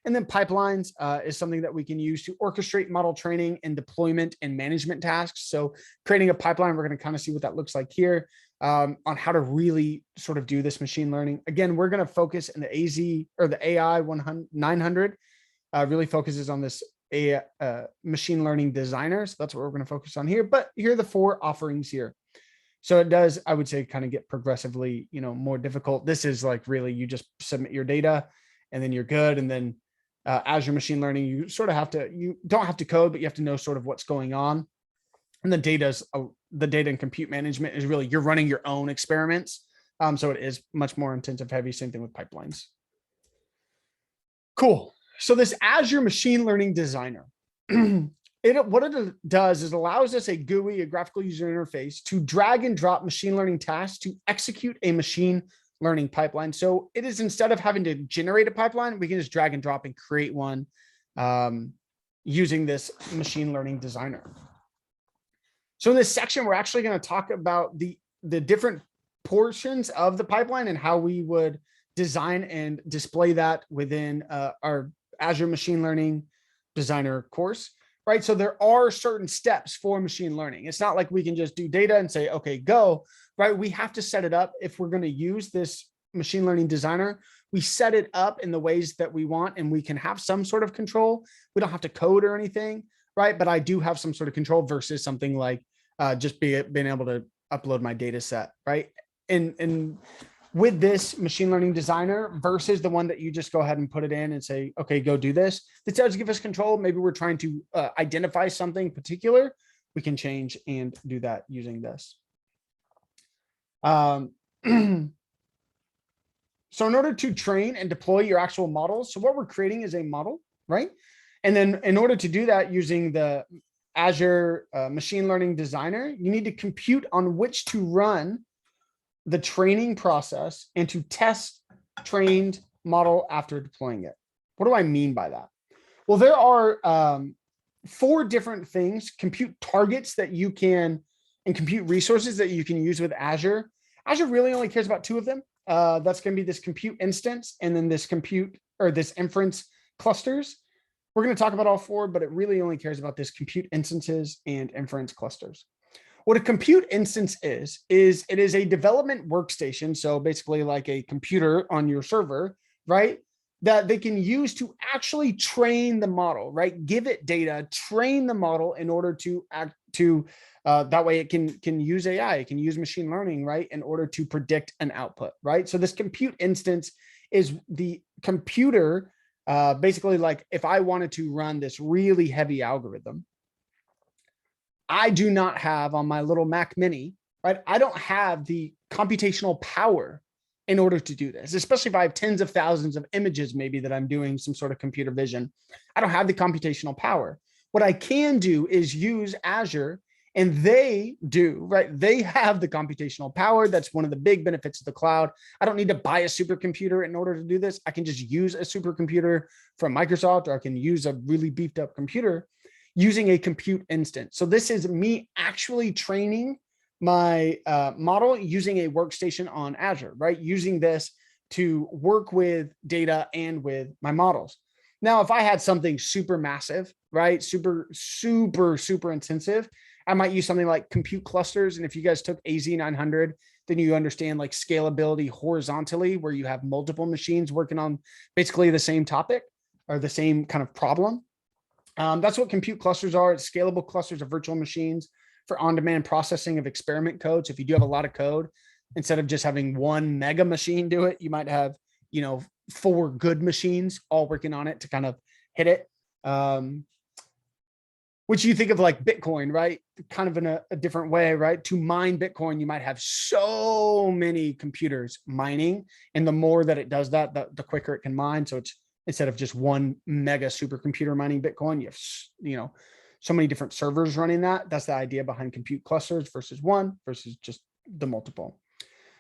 And then pipelines is something that we can use to orchestrate model training and deployment and management tasks. So creating a pipeline, we're going to kind of see what that looks like here on how to really sort of do this machine learning. Again, we're going to focus in the AZ or the AI-900 really focuses on this machine learning designer. So that's what we're going to focus on here. But here are the 4 offerings here. So it does, I would say, kind of get progressively, more difficult. This is like really, you just submit your data and then you're good. And then Azure Machine Learning, you sort of you don't have to code, but you have to know sort of what's going on. And the data and compute management is really, you're running your own experiments. So it is much more intensive heavy, same thing with pipelines. Cool. So this Azure Machine Learning Designer, what it does is allows us a GUI, a graphical user interface, to drag and drop machine learning tasks to execute a machine learning pipeline. So it is, instead of having to generate a pipeline, we can just drag and drop and create one using this machine learning designer. So in this section, we're actually going to talk about the different portions of the pipeline and how we would design and display that within our Azure Machine Learning Designer course, right? So there are certain steps for machine learning. It's not like we can just do data and say, okay, go, right? We have to set it up. If we're going to use this machine learning designer, we set it up in the ways that we want, and we can have some sort of control. We don't have to code or anything, right? But I do have some sort of control versus something like just being able to upload my data set, right? And with this machine learning designer versus the one that you just go ahead and put it in and say, okay, go do this. This does give us control. Maybe we're trying to identify something particular. We can change and do that using this. So in order to train and deploy your actual models, so what we're creating is a model, right? And then in order to do that using the Azure Machine Learning Designer, you need to compute on which to run the training process and to test trained model after deploying it. What do I mean by that? Well, there are 4 different things, compute targets that you can, and compute resources that you can use with Azure. Azure really only cares about 2 of them. That's going to be this compute instance and then this compute, or this inference clusters. We're going to talk about all 4, but it really only cares about this compute instances and inference clusters. What a compute instance is it is a development workstation. So basically like a computer on your server, right? That they can use to actually train the model, right? Give it data, train the model in order to that way it can use AI, it can use machine learning, right? In order to predict an output, right? So this compute instance is the computer, basically like if I wanted to run this really heavy algorithm, I do not have on my little Mac mini, right? I don't have the computational power in order to do this, especially if I have tens of thousands of images, maybe that I'm doing some sort of computer vision. I don't have the computational power. What I can do is use Azure, and they do, right? They have the computational power. That's one of the big benefits of the cloud. I don't need to buy a supercomputer in order to do this. I can just use a supercomputer from Microsoft, or I can use a really beefed up computer using a compute instance. So this is me actually training my model using a workstation on Azure, right? Using this to work with data and with my models. Now, if I had something super massive, right? Super intensive, I might use something like compute clusters. And if you guys took AZ-900, then you understand like scalability horizontally, where you have multiple machines working on basically the same topic or the same kind of problem. That's what compute clusters are. It's scalable clusters of virtual machines for on-demand processing of experiment code. So if you do have a lot of code, instead of just having one mega machine do it, you might have, 4 good machines all working on it to kind of hit it. Which you think of like Bitcoin, right? Kind of in a different way, right? To mine Bitcoin, you might have so many computers mining, and the more that it does that, the quicker it can mine. So it's, instead of just one mega supercomputer mining Bitcoin, you have, so many different servers running that. That's the idea behind compute clusters versus one versus just the multiple.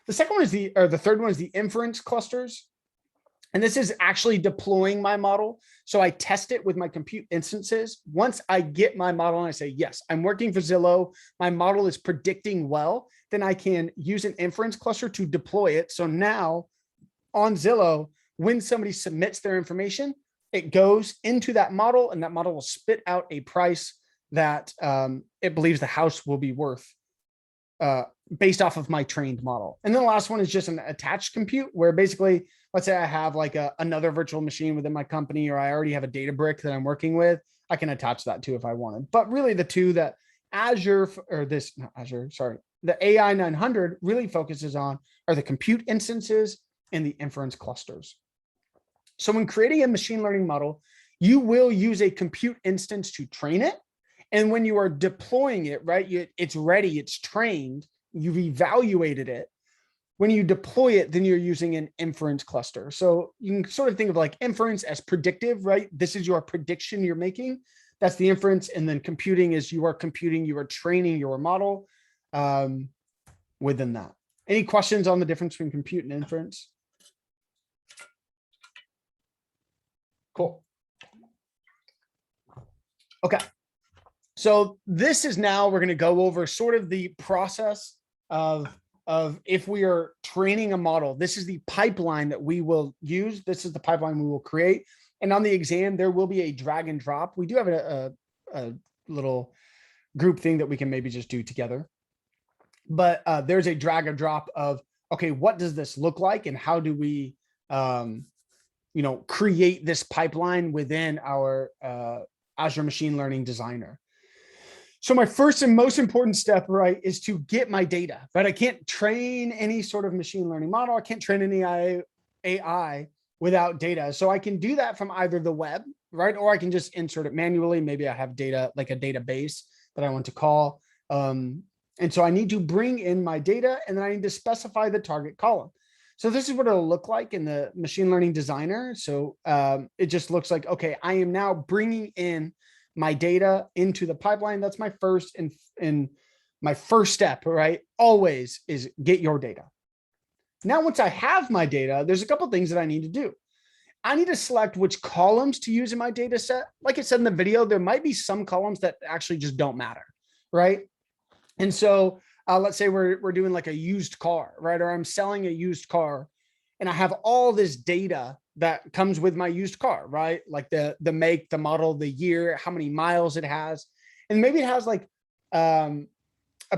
The second one is the third one is the inference clusters. And this is actually deploying my model. So I test it with my compute instances. Once I get my model and I say, yes, I'm working for Zillow, my model is predicting well, then I can use an inference cluster to deploy it. So now on Zillow, when somebody submits their information, it goes into that model, and that model will spit out a price that it believes the house will be worth based off of my trained model. And then the last one is just an attached compute, where basically, let's say I have like another virtual machine within my company, or I already have a data brick that I'm working with, I can attach that to if I wanted. But really the two that the AI-900 really focuses on are the compute instances and the inference clusters. So when creating a machine learning model, you will use a compute instance to train it. And when you are deploying it, right, it's ready, it's trained, you've evaluated it. When you deploy it, then you're using an inference cluster. So you can sort of think of like inference as predictive, right? This is your prediction you're making. That's the inference. And then computing is you are computing, you are training your model within that. Any questions on the difference between compute and inference? Cool. Okay. So this is now, we're going to go over sort of the process of if we are training a model. This is the pipeline that we will use. This is the pipeline we will create. And on the exam, there will be a drag and drop. We do have a little group thing that we can maybe just do together. But there's a drag and drop of, okay, what does this look like? And how do we, create this pipeline within our Azure Machine Learning Designer? So my first and most important step, right, is to get my data, right? I can't train any sort of machine learning model. I can't train any AI without data. So I can do that from either the web, right? Or I can just insert it manually. Maybe I have data, like a database that I want to call. And so I need to bring in my data, and then I need to specify the target column. So this is what it'll look like in the machine learning designer. So it just looks like, okay, I am now bringing in my data into the pipeline. That's my first and my first step, right? Always is get your data. Now, once I have my data, there's a couple things that I need to do. I need to select which columns to use in my data set. Like I said in the video, there might be some columns that actually just don't matter, right? And so let's say we're doing like a used car, right? Or I'm selling a used car and I have all this data that comes with my used car, right? Like the make, the model, the year, how many miles it has. And maybe it has like a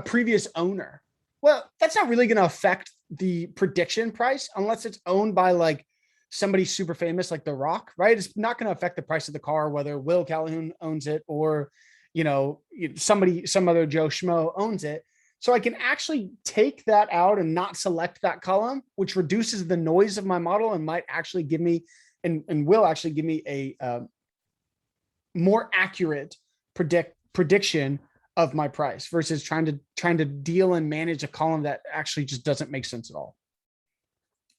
previous owner. Well, that's not really going to affect the prediction price unless it's owned by like somebody super famous like The Rock, right? It's not going to affect the price of the car, whether Will Calhoun owns it or, somebody, some other Joe Schmo owns it. So I can actually take that out and not select that column, which reduces the noise of my model and might actually give me and will actually give me a more accurate prediction of my price versus trying to deal and manage a column that actually just doesn't make sense at all.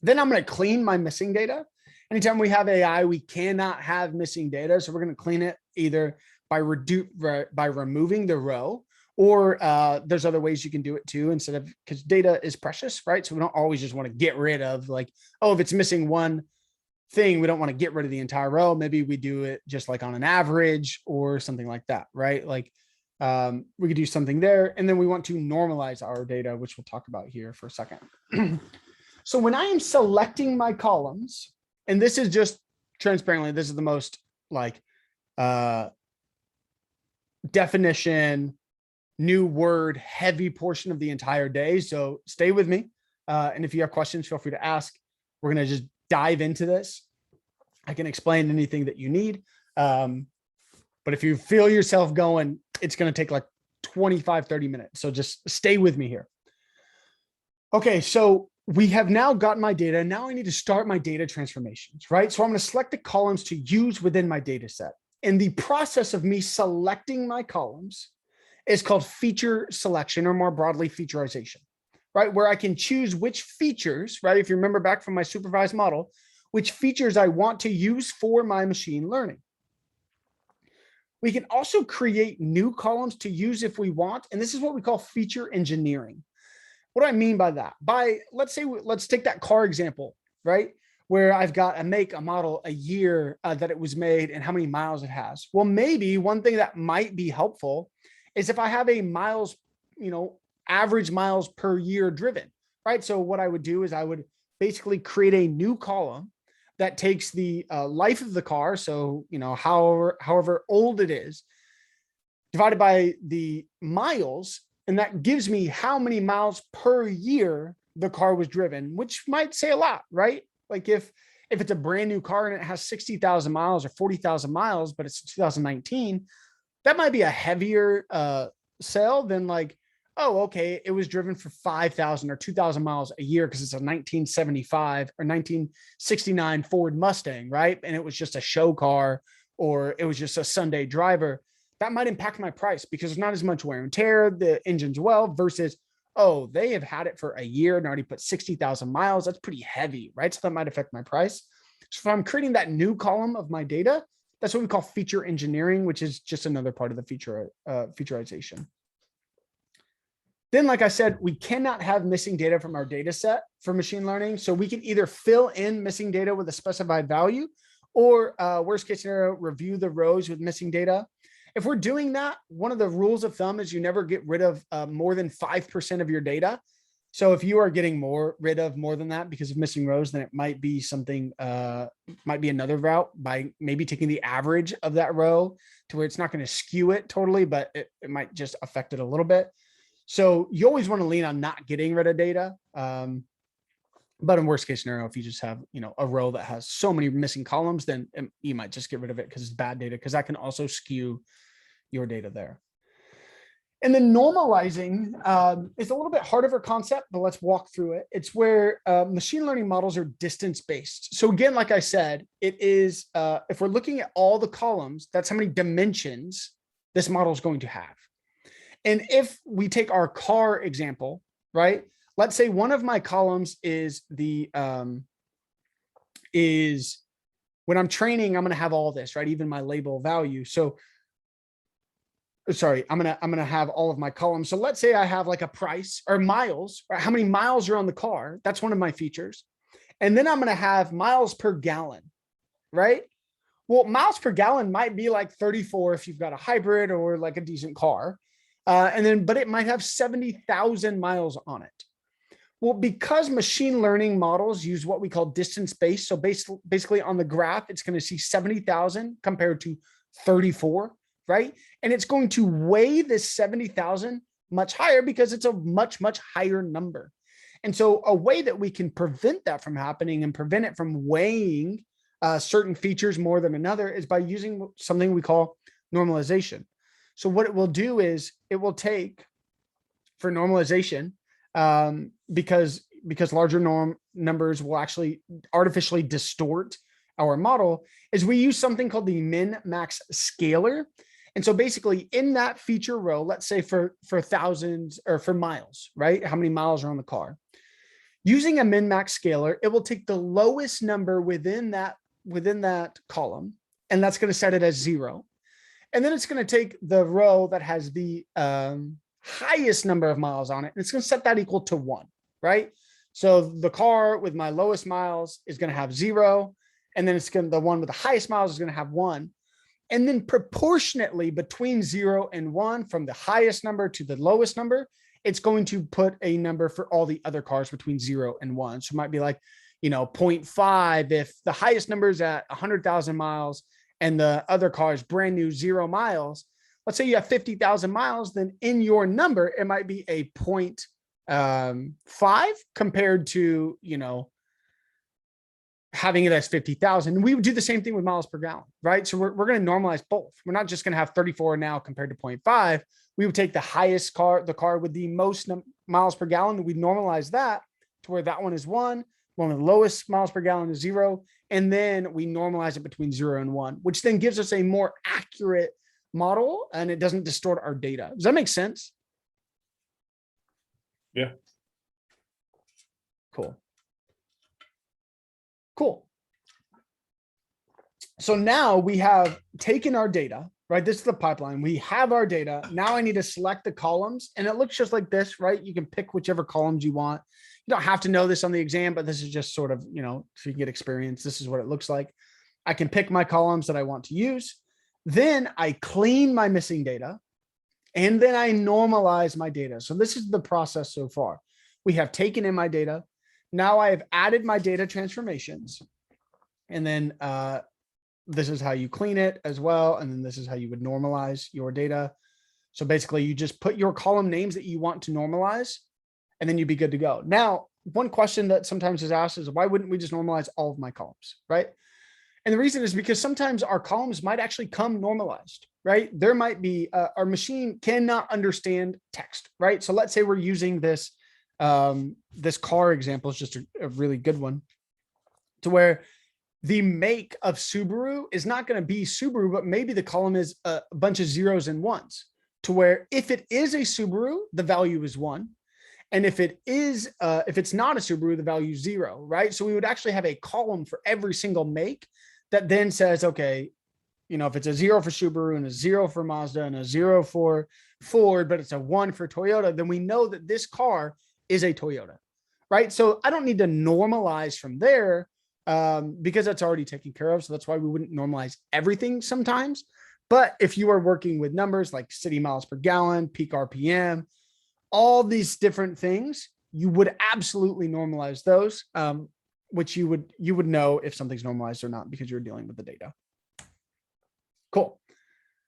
Then I'm going to clean my missing data. Anytime we have AI, we cannot have missing data. So we're going to clean it either by removing the row, or there's other ways you can do it too, instead of, because data is precious, right? So we don't always just want to get rid of like, oh, if it's missing one thing, we don't want to get rid of the entire row. Maybe we do it just like on an average or something like that, right? Like we could do something there. And then we want to normalize our data, which we'll talk about here for a second. So when I am selecting my columns, and this is just transparently, this is the most like definition, new word heavy portion of the entire day. So stay with me. And if you have questions, feel free to ask. We're going to just dive into this. I can explain anything that you need. But if you feel yourself going, it's going to take like 25, 30 minutes. So just stay with me here. Okay. So we have now gotten my data. Now I need to start my data transformations, right? So I'm going to select the columns to use within my data set. And the process of me selecting my columns is called feature selection, or more broadly, featureization, right? Where I can choose which features, right? If you remember back from my supervised model, which features I want to use for my machine learning. We can also create new columns to use if we want. And this is what we call feature engineering. What do I mean by that? Let's take that car example, right? Where I've got a make, a model, a year that it was made and how many miles it has. Well, maybe one thing that might be helpful is if I have a miles, average miles per year driven, right? So what I would do is I would basically create a new column that takes the life of the car. So, however old it is, divided by the miles. And that gives me how many miles per year the car was driven, which might say a lot, right? Like if it's a brand new car and it has 60,000 miles or 40,000 miles, but it's 2019, that might be a heavier sale than like, oh, okay, it was driven for 5,000 or 2,000 miles a year because it's a 1975 or 1969 Ford Mustang, right? And it was just a show car, or it was just a Sunday driver. That might impact my price because there's not as much wear and tear, the engine's well, versus, oh, they have had it for a year and already put 60,000 miles. That's pretty heavy, right? So that might affect my price. So if I'm creating that new column of my data, That's what we call feature engineering, which is just another part of the featureization. Then, like I said, we cannot have missing data from our data set for machine learning. So we can either fill in missing data with a specified value, or worst case scenario, review the rows with missing data. If we're doing that, one of the rules of thumb is you never get rid of more than 5% of your data. So if you are getting rid of more than that because of missing rows, then it might be something, might be another route by maybe taking the average of that row to where it's not going to skew it totally, but it might just affect it a little bit. So you always want to lean on not getting rid of data. But in worst case scenario, if you just have, a row that has so many missing columns, then you might just get rid of it because it's bad data, because that can also skew your data there. And then normalizing is a little bit harder of a concept, but let's walk through it. It's where machine learning models are distance-based. So again, like I said, it is, if we're looking at all the columns, that's how many dimensions this model is going to have. And if we take our car example, right? Let's say one of my columns is when I'm training, I'm going to have all this, right? Even my label value. So sorry, I'm going to have all of my columns. So let's say I have like a price or miles, or how many miles are on the car. That's one of my features. And then I'm going to have miles per gallon, right? Well, miles per gallon might be like 34 if you've got a hybrid or like a decent car. But it might have 70,000 miles on it. Well, because machine learning models use what we call distance-based, so basically on the graph, it's going to see 70,000 compared to 34, right? And it's going to weigh this 70,000 much higher because it's a much, much higher number. And so a way that we can prevent that from happening and prevent it from weighing certain features more than another is by using something we call normalization. So what it will do is it will take, for normalization, because larger numbers will actually artificially distort our model, is we use something called the MinMax Scalar. And so basically in that feature row, let's say for thousands or for miles, right? How many miles are on the car? Using a MinMax Scalar, it will take the lowest number within that column, and that's going to set it as 0. And then it's going to take the row that has the highest number of miles on it, and it's going to set that equal to 1, right? So the car with my lowest miles is going to have 0, and then the one with the highest miles is going to have 1. And then proportionately between 0 and 1, from the highest number to the lowest number, it's going to put a number for all the other cars between 0 and 1. So it might be like, 0.5 if the highest number is at 100,000 miles and the other car is brand new 0 miles. Let's say you have 50,000 miles, then in your number, it might be a 0.5 compared to, having it as 50,000. We would do the same thing with miles per gallon, right? So we're going to normalize both. We're not just going to have 34 now compared to 0.5. We would take the highest car, the car with the most miles per gallon, and we normalize that to where that one is 1, one of the lowest miles per gallon is 0. And then we normalize it between 0 and 1, which then gives us a more accurate model, and it doesn't distort our data. Does that make sense? Yeah. Cool. So now we have taken our data, right? This is the pipeline. We have our data. Now I need to select the columns, and it looks just like this, right? You can pick whichever columns you want. You don't have to know this on the exam, but this is just sort of, so you can get experience. This is what it looks like. I can pick my columns that I want to use. Then I clean my missing data, and then I normalize my data. So this is the process so far. We have taken in my data. Now I have added my data transformations, and then this is how you clean it as well. And then this is how you would normalize your data. So basically you just put your column names that you want to normalize, and then you'd be good to go. Now, one question that sometimes is asked is, why wouldn't we just normalize all of my columns, right? And the reason is because sometimes our columns might actually come normalized, right? There might be, our machine cannot understand text, right? So let's say we're using this, this car example is just a really good one, to where the make of Subaru is not going to be Subaru, but maybe the column is a bunch of 0s and 1s, to where if it is a Subaru, the value is 1. And if it is, if it's not a Subaru, the value is 0, right? So we would actually have a column for every single make that then says, okay, if it's a 0 for Subaru and a 0 for Mazda and a 0 for Ford, but it's a 1 for Toyota, then we know that this car is a Toyota, right? So I don't need to normalize from there because that's already taken care of. So that's why we wouldn't normalize everything sometimes. But if you are working with numbers like city miles per gallon, peak RPM, all these different things, you would absolutely normalize those, which you would know if something's normalized or not because you're dealing with the data. Cool.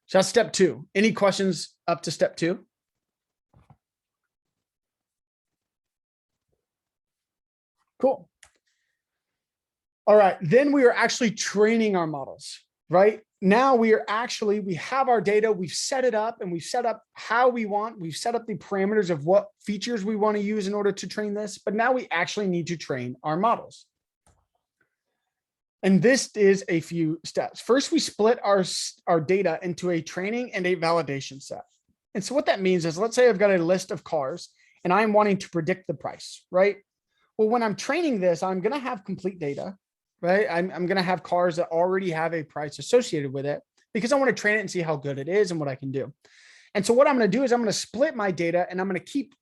So that's step 2. Any questions up to step 2? Cool. All right. Then we are actually training our models, right? Now we have our data, we've set it up and we've set up how we've set up the parameters of what features we want to use in order to train this, but now we actually need to train our models. And this is a few steps. First, we split our data into a training and a validation set. And so what that means is, let's say I've got a list of cars and I'm wanting to predict the price, right? Well, when I'm training this, I'm going to have complete data, right? I'm going to have cars that already have a price associated with it because I want to train it and see how good it is and what I can do. And so what I'm going to do is I'm going to split my data and I'm going to keep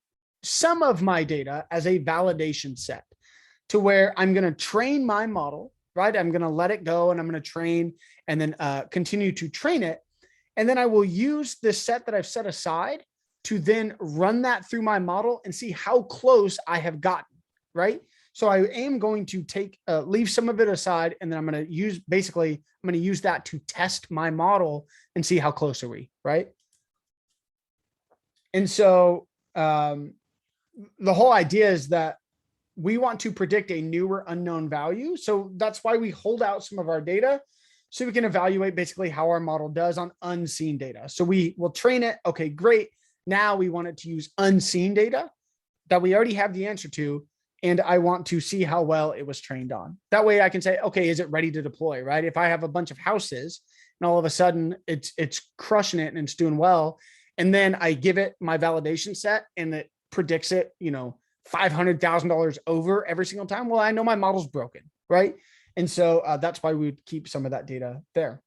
some of my data as a validation set to where I'm going to train my model, right? I'm going to let it go and I'm going to train and then continue to train it. And then I will use this set that I've set aside to then run that through my model and see how close I have gotten, right? So I am going to leave some of it aside, and then I'm going to use that to test my model and see how close are we, right? And so the whole idea is that we want to predict a new or unknown value. So that's why we hold out some of our data so we can evaluate basically how our model does on unseen data. So we will train it. Okay, great. Now we want it to use unseen data that we already have the answer to. And I want to see how well it was trained on. That way I can say, okay, is it ready to deploy, right? If I have a bunch of houses and all of a sudden it's crushing it and it's doing well, and then I give it my validation set and it predicts it, $500,000 over every single time. Well, I know my model's broken, right? And so that's why we would keep some of that data there.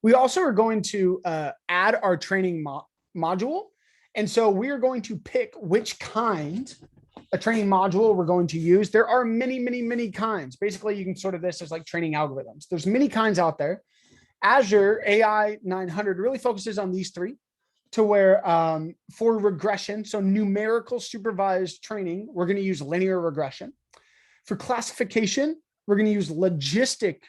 We also are going to add our training module. And so we are going to pick which kind a training module we're going to use. There are many, many, many kinds. Basically, you can sort of this as like training algorithms. There's many kinds out there. Azure AI-900 really focuses on these 3 to where for regression, so numerical supervised training, we're going to use linear regression. For classification, we're going to use logistic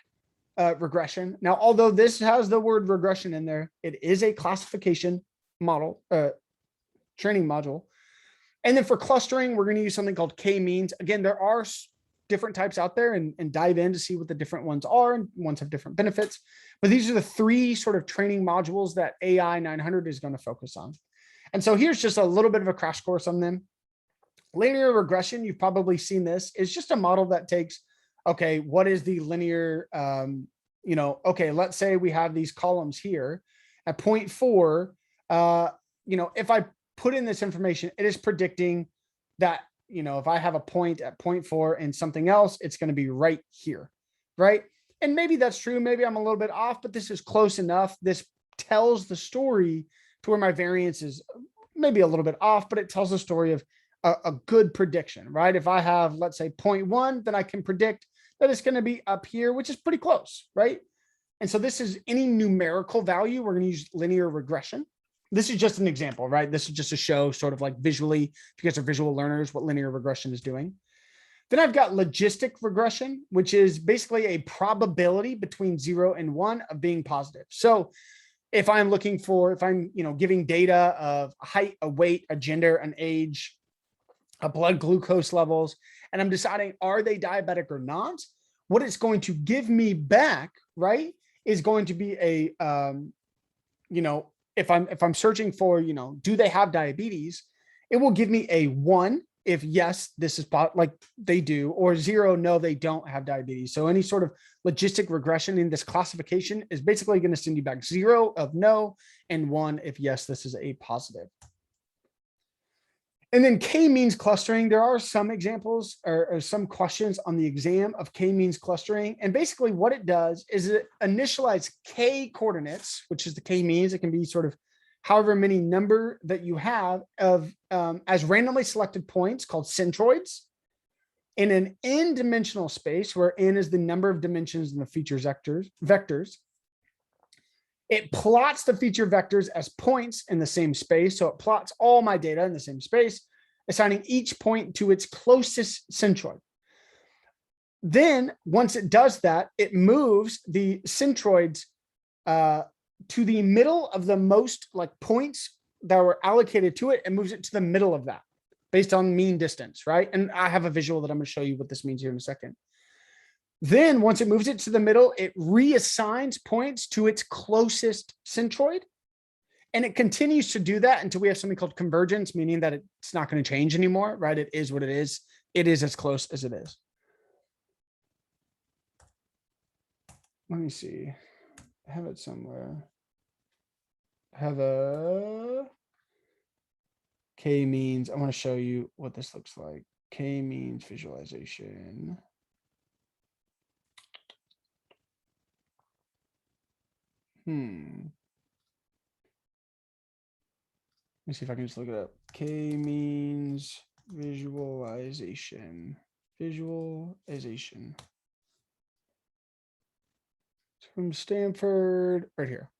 regression. Now, although this has the word regression in there, it is a classification model, training module. And then for clustering, we're going to use something called KMeans. Again, there are different types out there and dive in to see what the different ones are. And ones have different benefits. But these are the 3 sort of training modules that AI-900 is going to focus on. And so here's just a little bit of a crash course on them. Linear regression, you've probably seen this, is just a model that takes, okay, what is the linear, okay, let's say we have these columns here at 0.4, if I put in this information, it is predicting that, if I have a point at 0.4 and something else, it's going to be right here, right? And maybe that's true. Maybe I'm a little bit off, but this is close enough. This tells the story to where my variance is maybe a little bit off, but it tells the story of a good prediction, right? If I have, let's say 0.1, then I can predict that it's going to be up here, which is pretty close, right? And so this is any numerical value. We're going to use linear regression. This is just an example, right? This is just to show sort of like visually, if you guys are visual learners, what linear regression is doing. Then I've got logistic regression, which is basically a probability between 0 and 1 of being positive. So if I'm giving data of a height, a weight, a gender, an age, a blood glucose levels, and I'm deciding, are they diabetic or not? What it's going to give me back, right, is going to be a, if I'm searching for, do they have diabetes? It will give me a 1 if yes, this is like they do, or 0, no, they don't have diabetes. So any sort of logistic regression in this classification is basically going to send you back 0 of no and 1 if yes, this is a positive. And then K-means clustering. There are some examples or some questions on the exam of K-means clustering. And basically what it does is it initializes K coordinates, which is the K-means. It can be sort of however many number that you have of as randomly selected points called centroids in an n-dimensional space, where n is the number of dimensions in the feature vectors. It plots the feature vectors as points in the same space. So it plots all my data in the same space, assigning each point to its closest centroid. Then once it does that, it moves the centroids to the middle of the most like points that were allocated to it, and moves it to the middle of that based on mean distance, right? And I have a visual that I'm going to show you what this means here in a second. Then once it moves it to the middle, it reassigns points to its closest centroid. And it continues to do that until we have something called convergence, meaning that it's not going to change anymore, right? It is what it is. It is as close as it is. Let me see. I have it somewhere. I have a K-means. I want to show you what this looks like. K-means visualization. Let me see if I can just look it up. K-means visualization. Visualization. It's from Stanford, right here.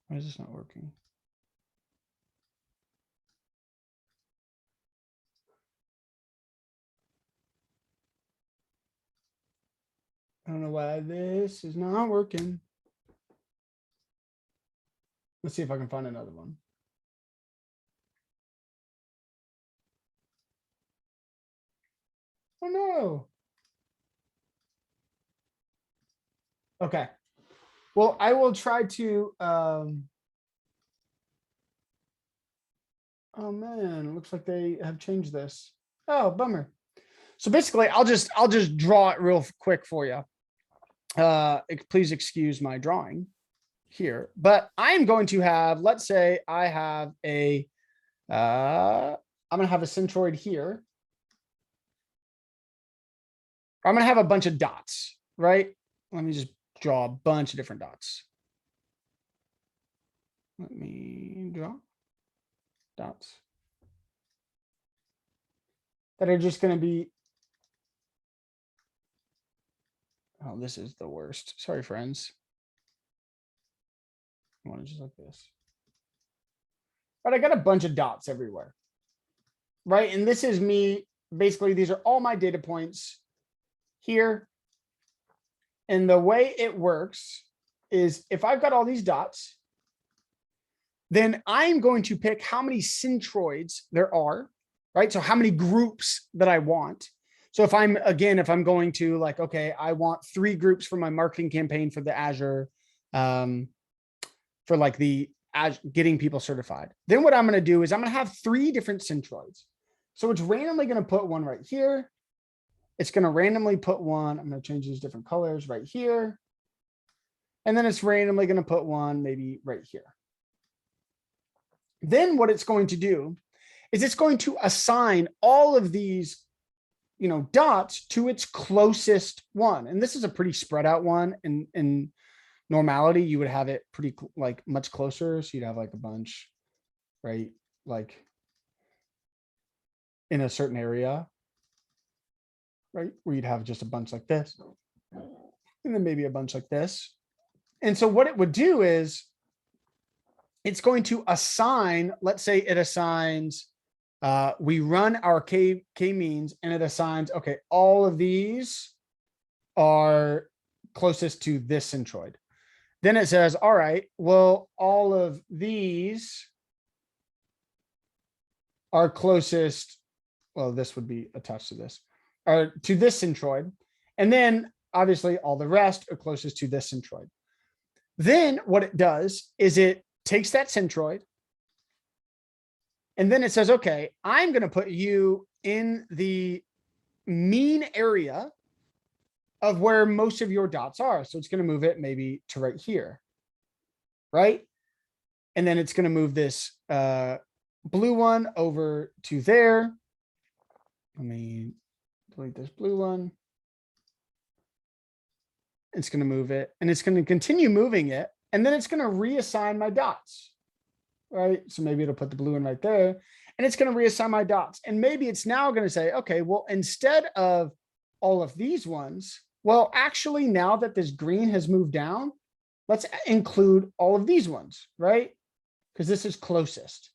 Why is this not working? I don't know why this is not working. Let's see if I can find another one. Oh no. Okay. Well, I will try to oh man, it looks like they have changed this. Oh, bummer. So basically, I'll just draw it real quick for you. Please excuse my drawing here, but I'm going to have, let's say I have a I'm going to have a centroid here. I'm going to have a bunch of dots, right? Let me just draw a bunch of different dots. Let me draw dots that are just going to be, oh, this is the worst. Sorry, friends. I want to just like this. But I got a bunch of dots everywhere, right? And this is me. Basically, these are all my data points here. And the way it works is if I've got all these dots, then I'm going to pick how many centroids there are, right? So how many groups that I want. So if I'm going to like, okay, I want 3 groups for my marketing campaign for the Azure, for like the getting people certified. Then what I'm going to do is I'm going to have 3 different centroids. So it's randomly going to put one right here. It's going to randomly put one. I'm going to change these different colors right here. And then it's randomly going to put one maybe right here. Then what it's going to do is it's going to assign all of these, dots to its closest one. And this is a pretty spread out one. In normality, you would have it pretty like much closer. So you'd have like a bunch, right? Like in a certain area, right? Where you'd have just a bunch like this, and then maybe a bunch like this. And so what it would do is it's going to assign, let's say it assigns, we run our K-means and it assigns, okay, all of these are closest to this centroid. Then it says, all right, well, all of these are closest. Well, this would be attached to this, or to this centroid. And then obviously all the rest are closest to this centroid. Then what it does is it takes that centroid and then it says, okay, I'm going to put you in the mean area of where most of your dots are. So it's going to move it maybe to right here, right? And then it's going to move this blue one over to there. Let me delete this blue one. It's going to move it, and it's going to continue moving it. And then it's going to reassign my dots, right? So maybe it'll put the blue one right there, and it's going to reassign my dots. And maybe it's now going to say, okay, well, instead of all of these ones, well, actually, now that this green has moved down, let's include all of these ones, right? Because this is closest.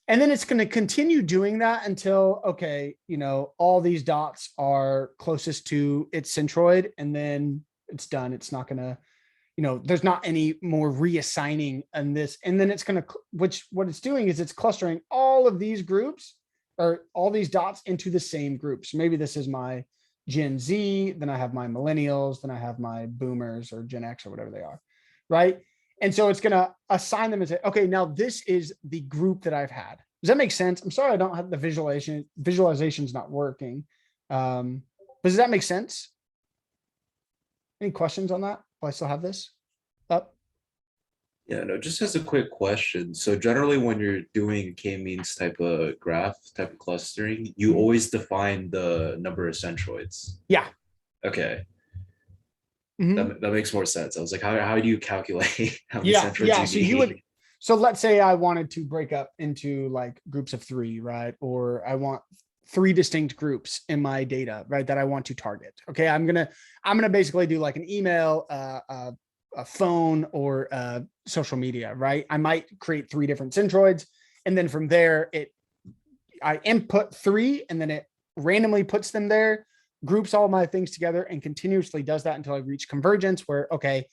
And then it's going to continue doing that until, okay, you know, all these dots are closest to its centroid, and then it's done. It's not going to, you know, there's not any more reassigning on this. And then it's going to, what it's doing is it's clustering all of these groups or all these dots into the same groups. Maybe this is my Gen Z, then I have my millennials, then I have my boomers or Gen X or whatever they are, right? And so it's going to assign them and say, okay, now this is the group that I've had. Does that make sense? I'm sorry, I don't have the visualization. Visualization's not working. But does that make sense? Any questions on that? Oh, I still have this up. Yeah, no, just as a quick question. So generally when you're doing K-means type of graph, type of clustering, you always define the number of centroids. Yeah. Okay. Mhm. That makes more sense. I was like, how do you calculate how many Yeah, centroids yeah. you So need? you would, so let's say I wanted to break up into like groups of 3, right? Or I want 3 distinct groups in my data, right? That I want to target. Okay, I'm gonna basically do like an email, a phone, or social media, right? I might create 3 different centroids, and then from there, I input 3, and then it randomly puts them there, groups all my things together, and continuously does that until I reach convergence, where, okay,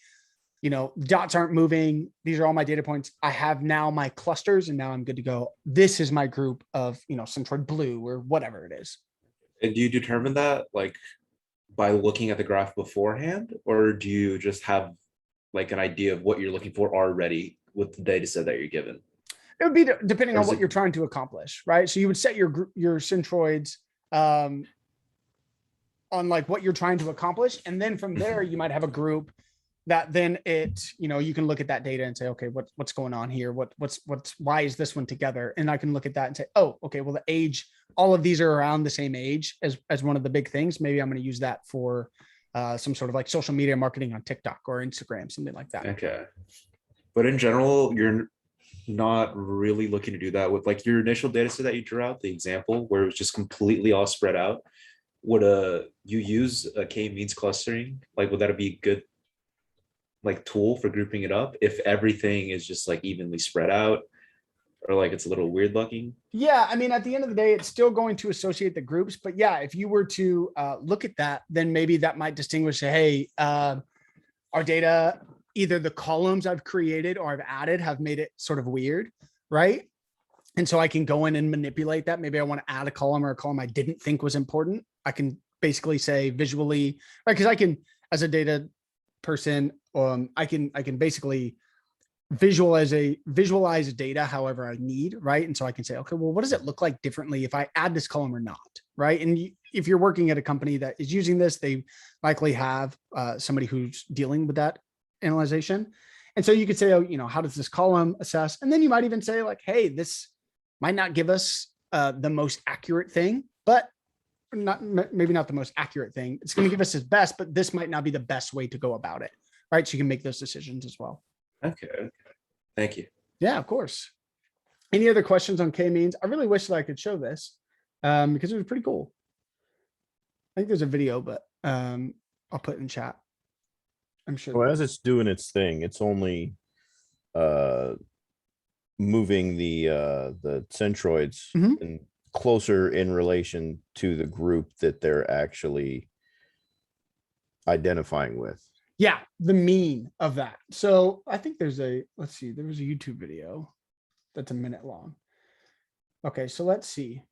you know, dots aren't moving. These are all my data points. I have now my clusters, and now I'm good to go. This is my group of, you know, centroid blue or whatever it is. And do you determine that like by looking at the graph beforehand, or do you just have like an idea of what you're looking for already with the data set that you're given? It would be depending Or on is what it- you're trying to accomplish, right? So you would set your centroids on like what you're trying to accomplish, and then from there you might have a group that then you know, you can look at that data and say, okay, what's going on here? Why is this one together? And I can look at that and say, oh, okay, well, the age, all of these are around the same age as one of the big things. Maybe I'm going to use that for some sort of like social media marketing on TikTok or Instagram, something like that. Okay. But in general, you're not really looking to do that with like your initial data set that you drew out, the example where it was just completely all spread out. Would you use a K-means clustering? Like, would that be a good like tool for grouping it up if everything is just like evenly spread out, or like it's a little weird looking? Yeah, I mean, at the end of the day, it's still going to associate the groups. But yeah, if you were to look at that, then maybe that might distinguish, hey, our data, either the columns I've created or I've added have made it sort of weird, right? And so I can go in and manipulate that. Maybe I want to add a column or a column I didn't think was important. I can basically say visually, right? Because I can, as a data person, I can basically visualize data however I need, right? And so I can say, okay, well, what does it look like differently if I add this column or not, right? And if you're working at a company that is using this, they likely have somebody who's dealing with that analyzation. And so you could say, oh, you know, how does this column assess? And then you might even say like, hey, this might not give us the most accurate thing, but maybe not the most accurate thing. It's going to give us its best, but this might not be the best way to go about it, right? So you can make those decisions as well. Okay. Thank you. Yeah, of course. Any other questions on K-means? I really wish that I could show this because it was pretty cool. I think there's a video, but I'll put it in chat. I'm sure. Well, as it's doing its thing, it's only moving the centroids Mhm. closer in relation to the group that they're actually identifying with. Yeah, the mean of that. So I think there's let's see, there was a YouTube video that's a minute long. Okay, so let's see.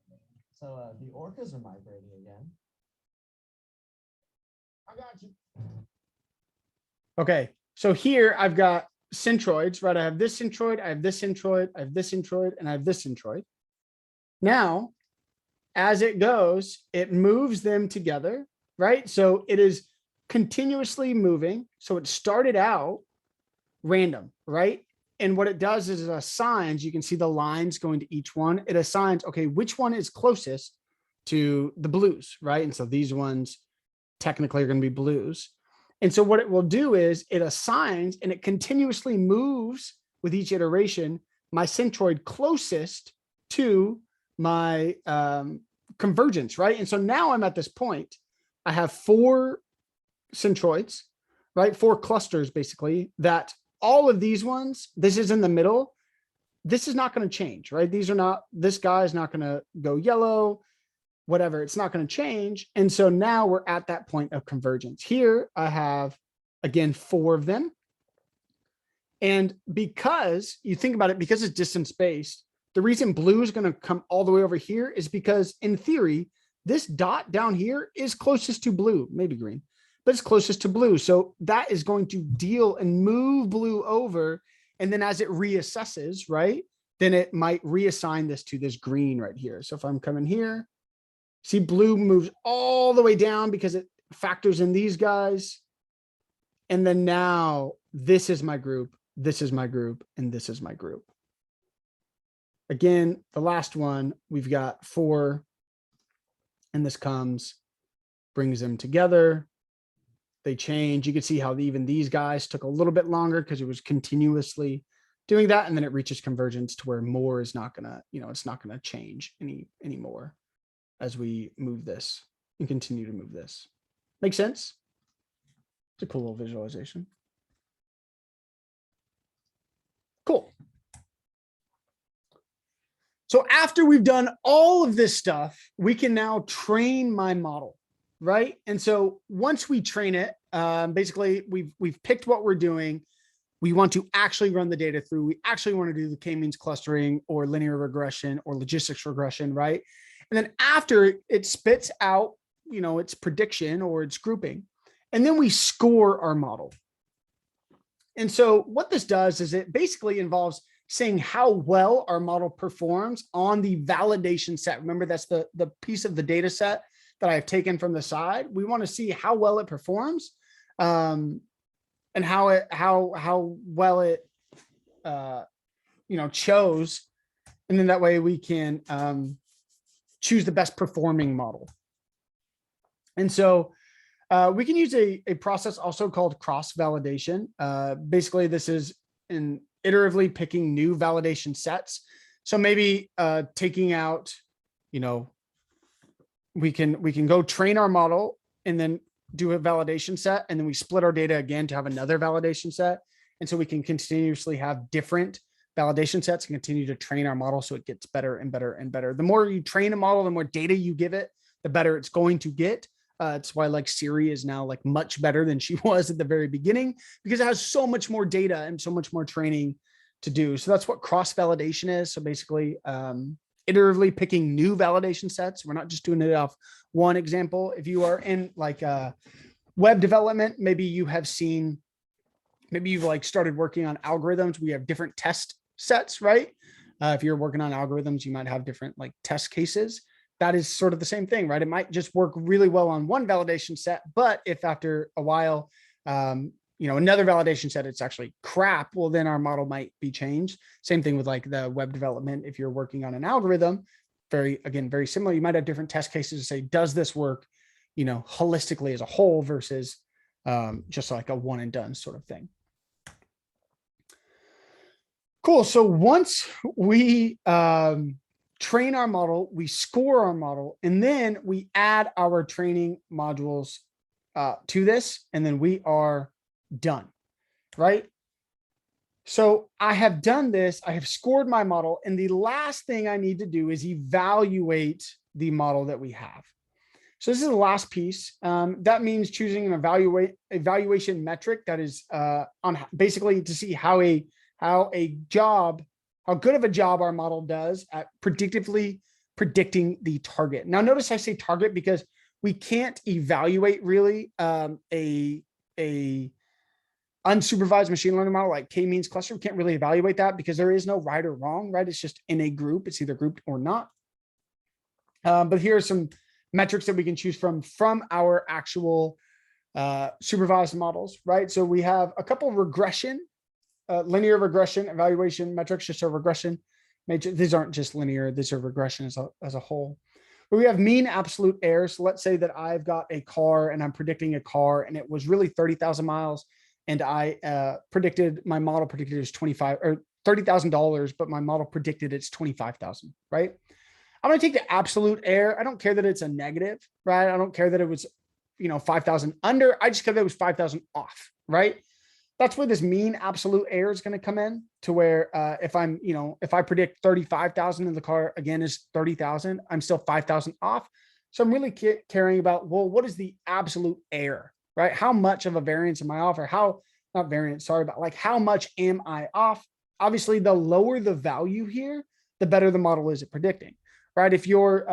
So the orcas are migrating again. I got you. Okay, so here I've got centroids, right? I have this centroid, I have this centroid, I have this centroid, and I have this centroid. Now, as it goes, it moves them together, right? So it is continuously moving. So it started out random, right? And what it does is it assigns, you can see the lines going to each one. It assigns, okay, which one is closest to the blues, right? And so these ones technically are going to be blues. And so what it will do is it assigns and it continuously moves with each iteration my centroid closest to my convergence, right? And so now I'm at this point. I have 4 centroids, right? 4 clusters basically, that all of these ones, this is in the middle. This is not going to change, right? These are not, this guy is not going to go yellow, whatever. It's not going to change. And so now we're at that point of convergence. Here I have, again, 4 of them. And because you think about it, because it's distance based, the reason blue is going to come all the way over here is because in theory, this dot down here is closest to blue, maybe green, but it's closest to blue. So that is going to deal and move blue over. And then as it reassesses, right, then it might reassign this to this green right here. So if I'm coming here, see blue moves all the way down because it factors in these guys. And then now this is my group, this is my group, and this is my group. Again, the last one, we've got 4, and this comes, brings them together. They change. You can see how even these guys took a little bit longer because it was continuously doing that. And then it reaches convergence to where more is not gonna, it's not gonna change anymore as we move this and continue to move this. Make sense? It's a cool little visualization. Cool. So after we've done all of this stuff, we can now train my model, right? And so once we train it, basically we've picked what we're doing. We want to actually run the data through. We actually want to do the K-means clustering or linear regression or logistics regression, right? And then after it spits out, its prediction or its grouping, and then we score our model. And so what this does is it basically involves saying how well our model performs on the validation set. Remember, that's the piece of the data set that I've taken from the side. We want to see how well it performs, and how well it chose, and then that way we can choose the best performing model. And so we can use a process also called cross-validation. Basically, this is in iteratively picking new validation sets. So maybe taking out, we can go train our model and then do a validation set, and then we split our data again to have another validation set. And so we can continuously have different validation sets and continue to train our model so it gets better and better and better. The more you train a model, the more data you give it, the better it's going to get. It's why like Siri is now like much better than she was at the very beginning, because it has so much more data and so much more training to do. So that's what cross-validation is. So basically iteratively picking new validation sets. We're not just doing it off one example. If you are in like web development, maybe you have seen, maybe you've like started working on algorithms. We have different test sets, right? If you're working on algorithms, you might have different like test cases. That is sort of the same thing, right? It might just work really well on one validation set, but if after a while, another validation set, it's actually crap, well, then our model might be changed. Same thing with like the web development. If you're working on an algorithm, very similar, you might have different test cases to say, does this work, holistically as a whole versus just like a one and done sort of thing. Cool. So once we train our model, we score our model, and then we add our training modules to this, and then we are done, right? So I have done this, I have scored my model, and the last thing I need to do is evaluate the model that we have. So this is the last piece. That means choosing an evaluation metric that is on basically to see how good of a job our model does at predictively predicting the target. Now, notice I say target because we can't evaluate really a unsupervised machine learning model like K-means cluster. We can't really evaluate that because there is no right or wrong, right? It's just in a group. It's either grouped or not. But here are some metrics that we can choose from our actual supervised models, right? So we have a couple of regression linear regression evaluation metrics, just a regression matrix. These aren't just linear, these are regression as a whole. But we have mean absolute error. So let's say that I've got a car and I'm predicting a car and it was really 30,000 miles. And I predicted, my model predicted it's 25 or $30,000, but my model predicted it's 25,000, right? I'm going to take the absolute error. I don't care that it's a negative, right? I don't care that it was, 5,000 under. I just care that it was 5,000 off, right? That's where this mean absolute error is going to come in, to where if I'm, if I predict 35,000 and the car again is 30,000, I'm still 5,000 off. So I'm really caring about, well, what is the absolute error, right? How much of a variance am I off, or how, not variance, sorry, but like how much am I off? Obviously, the lower the value here, the better the model is at predicting, right? If your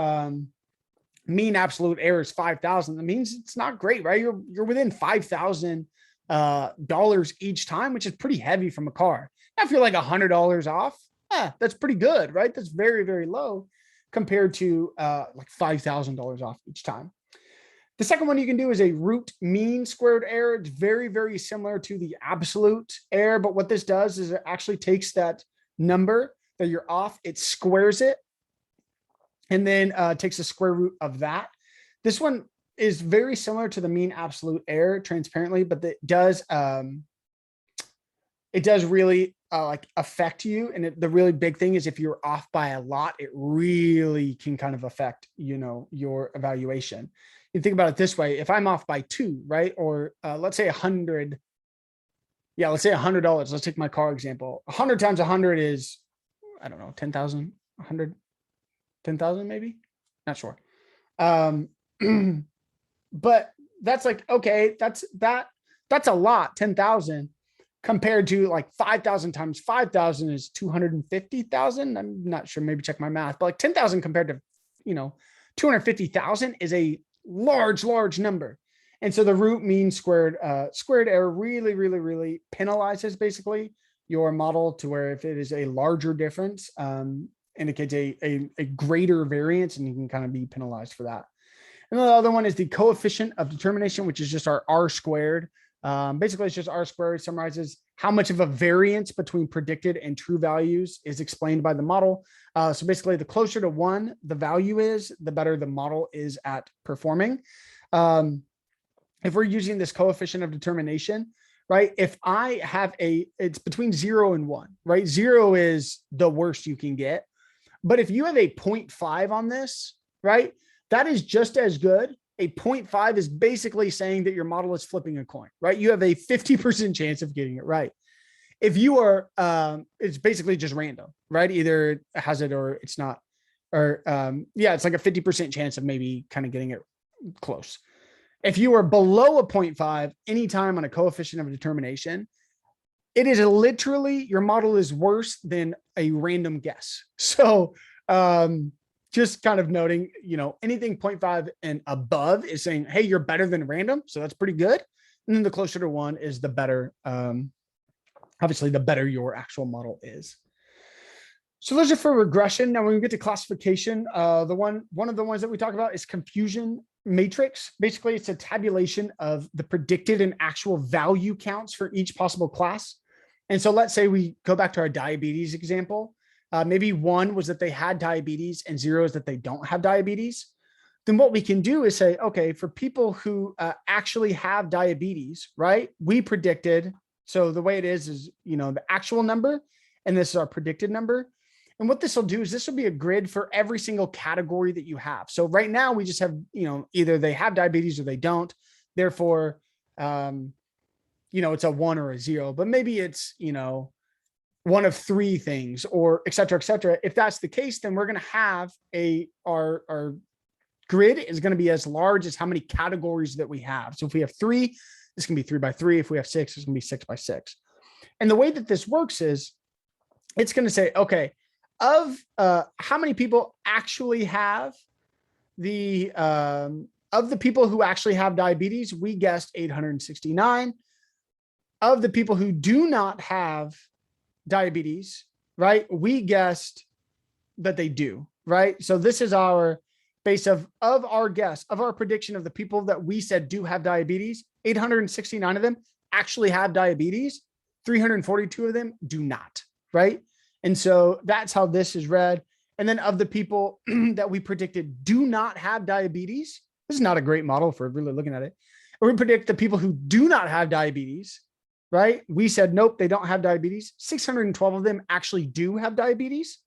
mean absolute error is 5,000, that means it's not great, right? You're within $5,000 dollars each time, which is pretty heavy from a car. Now, if you're like $100 off, that's pretty good, right? That's very, very low compared to like $5,000 off each time. The second one you can do is a root mean squared error. It's very, very similar to the absolute error, but what this does is it actually takes that number that you're off, it squares it, and then takes the square root of that. This one is very similar to the mean absolute error, transparently, but it does really like affect you. And the really big thing is if you're off by a lot, it really can kind of affect, your evaluation. You think about it this way: if I'm off by 2, right? Or let's say 100. Yeah, let's say $100. Let's take my car example. 100 times 100 is, I don't know, 10,000, 100, 10,000 maybe, not sure. But that's like, okay, that's a lot, 10,000 compared to like 5,000 times 5,000 is 250,000. I'm not sure, maybe check my math, but like 10,000 compared to, 250,000 is a large number. And so the root mean squared error really, really, really penalizes basically your model, to where if it is a larger difference, indicates a greater variance, and you can kind of be penalized for that. And the other one is the coefficient of determination, which is just our R squared. Basically, it's just R squared summarizes how much of a variance between predicted and true values is explained by the model. So basically, the closer to 1 the value is, the better the model is at performing. If we're using this coefficient of determination, right? If I have it's between 0 and 1, right? 0 is the worst you can get. But if you have a 0.5 on this, right, that is just as good. A 0.5 is basically saying that your model is flipping a coin, right? You have a 50% chance of getting it right. If you are, it's basically just random, right? Either it has it or it's not, or yeah, it's like a 50% chance of maybe kind of getting it close. If you are below a 0.5 anytime on a coefficient of determination, it is literally, your model is worse than a random guess. So just kind of noting, anything 0.5 and above is saying, hey, you're better than random. So that's pretty good. And then the closer to 1 is the better, obviously the better your actual model is. So those are for regression. Now, when we get to classification, one of the ones that we talk about is confusion matrix. Basically, it's a tabulation of the predicted and actual value counts for each possible class. And so let's say we go back to our diabetes example. Maybe 1 was that they had diabetes and 0 is that they don't have diabetes. Then what we can do is say, okay, for people who actually have diabetes, right? We predicted, so the way it is, the actual number, and this is our predicted number. And what this will do is this will be a grid for every single category that you have. So right now we just have, either they have diabetes or they don't. Therefore, it's a 1 or a 0, but maybe it's, one of 3 things, or et cetera, et cetera. If that's the case, then we're going to have our grid is going to be as large as how many categories that we have. So if we have 3, this can be 3 by 3. If we have 6, it's going to be 6 by 6. And the way that this works is it's going to say, okay, of how many people actually have of the people who actually have diabetes, we guessed 869. Of the people who do not have diabetes, right, we guessed that they do, right? So this is our base of our guess, of our prediction of the people that we said do have diabetes. 869 of them actually have diabetes. 342 of them do not, right? And so that's how this is read. And then of the people that we predicted do not have diabetes, this is not a great model if we're really looking at it. Or we predict the people who do not have diabetes, right? We said, nope, they don't have diabetes. 612 of them actually do have diabetes.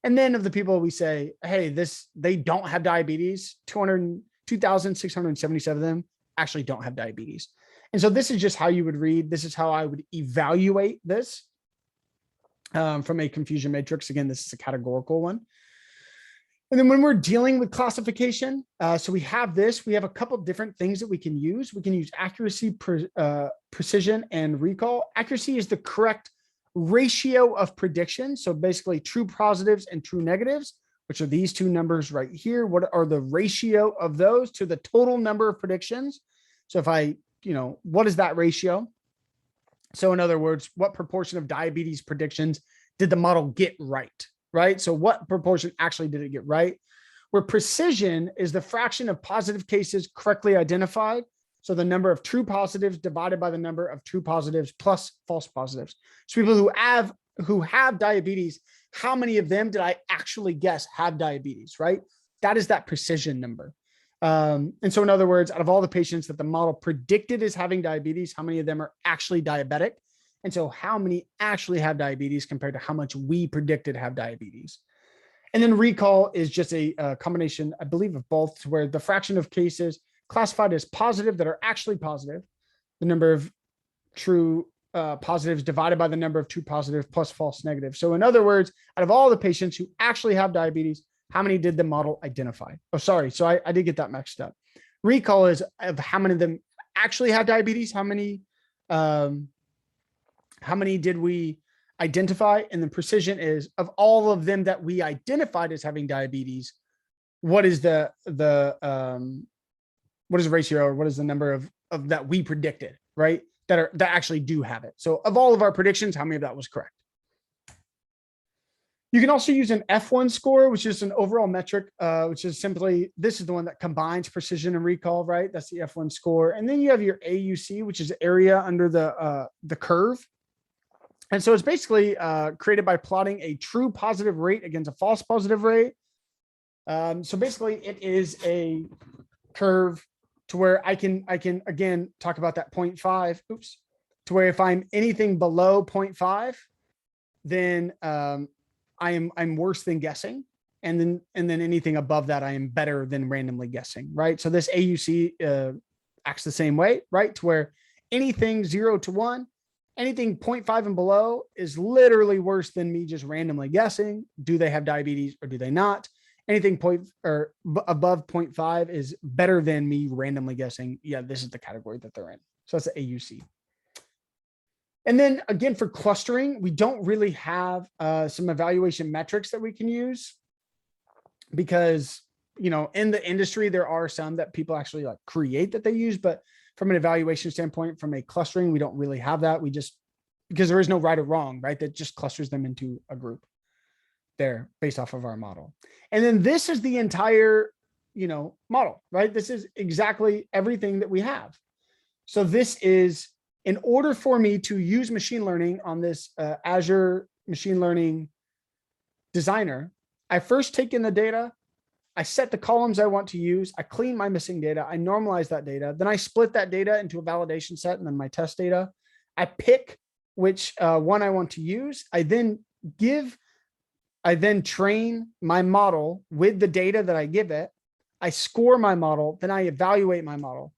And then of the people we say, hey, they don't have diabetes, 2,677 of them actually don't have diabetes. And so this is just how you would read. This is how I would evaluate this from a confusion matrix. Again, this is a categorical one. And then when we're dealing with classification, so we have a couple different things that we can use. We can use accuracy, precision, and recall. Accuracy is the correct ratio of prediction. So basically true positives and true negatives, which are these two numbers right here. What are the ratio of those to the total number of predictions? So if what is that ratio? So in other words, what proportion of diabetes predictions did the model get right? Right? So what proportion actually did it get right? Where precision is the fraction of positive cases correctly identified. So the number of true positives divided by the number of true positives plus false positives. So people who have diabetes, how many of them did I actually guess have diabetes, right? That is that precision number. And so in other words, out of all the patients that the model predicted as having diabetes, how many of them are actually diabetic? And so how many actually have diabetes compared to how much we predicted have diabetes? And then recall is just a combination, I believe, of both, where the fraction of cases classified as positive that are actually positive, the number of true positives divided by the number of true positives plus false negatives. So in other words, out of all the patients who actually have diabetes, how many did the model identify? Oh, sorry. So I did get that mixed up. Recall is of how many of them actually have diabetes, how many did we identify? And then precision is of all of them that we identified as having diabetes, what is the ratio, or what is the number of that we predicted, right? That actually do have it. So of all of our predictions, how many of that was correct? You can also use an F1 score, which is an overall metric, which is simply, this is the one that combines precision and recall, right? That's the F1 score. And then you have your AUC, which is area under the curve. And so it's basically created by plotting a true positive rate against a false positive rate. So basically it is a curve to where I can again talk about that 0.5, to where if I'm anything below 0.5, then I'm worse than guessing. And then anything above that, I am better than randomly guessing, right? So this AUC acts the same way, right? To where anything 0 to 1, anything 0.5 and below is literally worse than me just randomly guessing. Do they have diabetes or do they not? Anything above 0.5 is better than me randomly guessing. Yeah, this is the category that they're in. So that's the AUC. And then again, for clustering, we don't really have some evaluation metrics that we can use because, in the industry, there are some that people actually create that they use, but from an evaluation standpoint, from a clustering, we don't really have that. We just, because there is no right or wrong, right? That just clusters them into a group there based off of our model. And then this is the entire, model, right? This is exactly everything that we have. So this is, in order for me to use machine learning on this Azure machine learning designer, I first take in the data, I set the columns I want to use, I clean my missing data, I normalize that data, then I split that data into a validation set and then my test data. I pick which one I want to use. I then train my model with the data that I give it. I score my model, then I evaluate my model.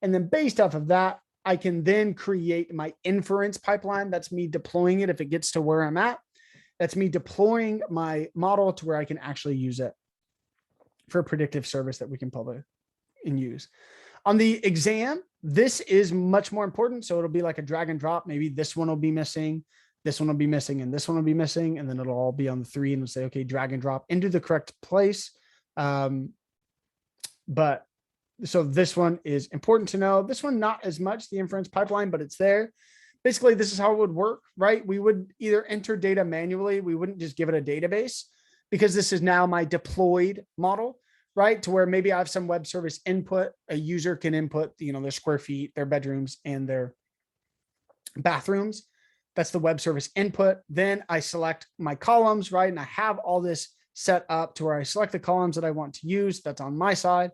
And then based off of that, I can then create my inference pipeline. That's me deploying it if it gets to where I'm at. That's me deploying my model to where I can actually use it for a predictive service that we can publish and use. On the exam, this is much more important. So it'll be like a drag and drop. Maybe this one will be missing, this one will be missing, and this one will be missing. And then it'll all be on the 3 and we'll say, okay, drag and drop into the correct place. But so this one is important to know. This one, not as much, the inference pipeline, but it's there. Basically, this is how it would work, right? We would either enter data manually. We wouldn't just give it a database because this is now my deployed model, right? To where maybe I have some web service input. A user can input, their square feet, their bedrooms, and their bathrooms. That's the web service input. Then I select my columns, right? And I have all this set up to where I select the columns that I want to use. That's on my side.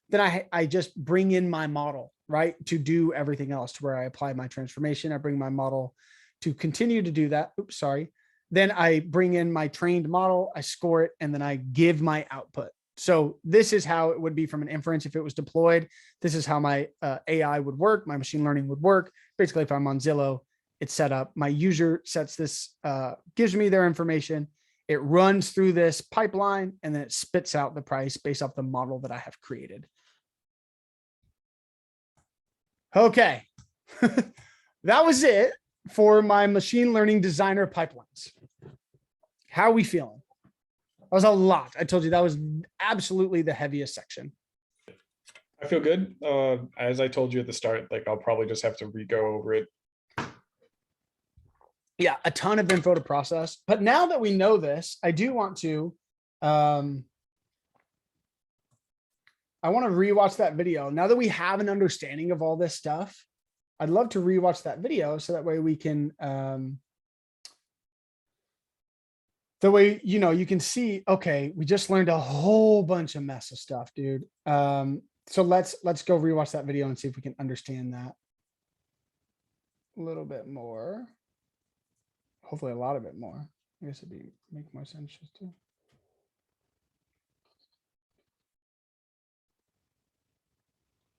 Then I just bring in my model, right? To do everything else, to where I apply my transformation. I bring my model to continue to do that. Oops, sorry. Then I bring in my trained model, I score it, and then I give my output. So this is how it would be from an inference if it was deployed. This is how my AI would work, my machine learning would work. Basically, if I'm on Zillow, it's set up. My user sets this, gives me their information. It runs through this pipeline, and then it spits out the price based off the model that I have created. Okay, that was it for my machine learning designer pipelines. How are we feeling? That was a lot. I told you that was absolutely the heaviest section. I feel good. As I told you at the start, like I'll probably just have to re-go over it. Yeah, a ton of info to process. But now that we know this, I do want to, I want to rewatch that video. Now that we have an understanding of all this stuff, I'd love to rewatch that video so that way we can, the way, you know, you can see, okay, we just learned a whole bunch of mess of stuff, dude. So let's go rewatch that video and see if we can understand that a little bit more. Hopefully a lot of it more. I guess it'd make more sense just to.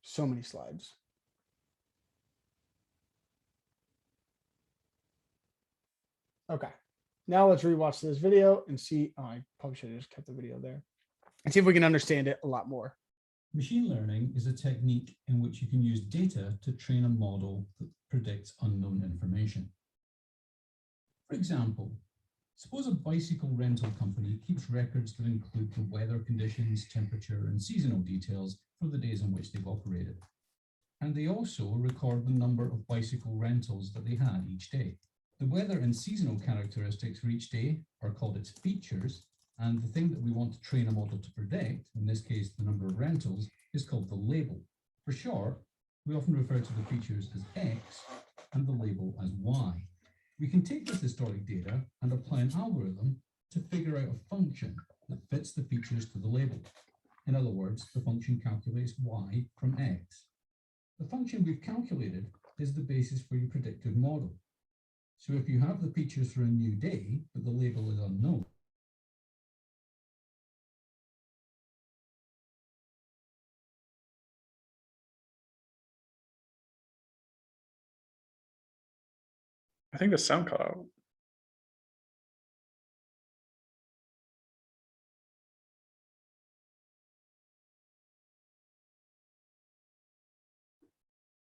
So many slides. Okay. Now let's rewatch this video and see. Oh, I probably should have just kept the video there and see if we can understand it a lot more. Machine learning is a technique in which you can use data to train a model that predicts unknown information. For example, suppose a bicycle rental company keeps records that include the weather conditions, temperature, and seasonal details for the days on which they've operated. And they also record the number of bicycle rentals that they had each day. The weather and seasonal characteristics for each day are called its features, and the thing that we want to train a model to predict, in this case the number of rentals, is called the label. For short, we often refer to the features as X and the label as Y. We can take this historic data and apply an algorithm to figure out a function that fits the features to the label. In other words, the function calculates Y from X. The function we've calculated is the basis for your predictive model. So if you have the features for a new day, but the label is unknown, I think the sound cut out.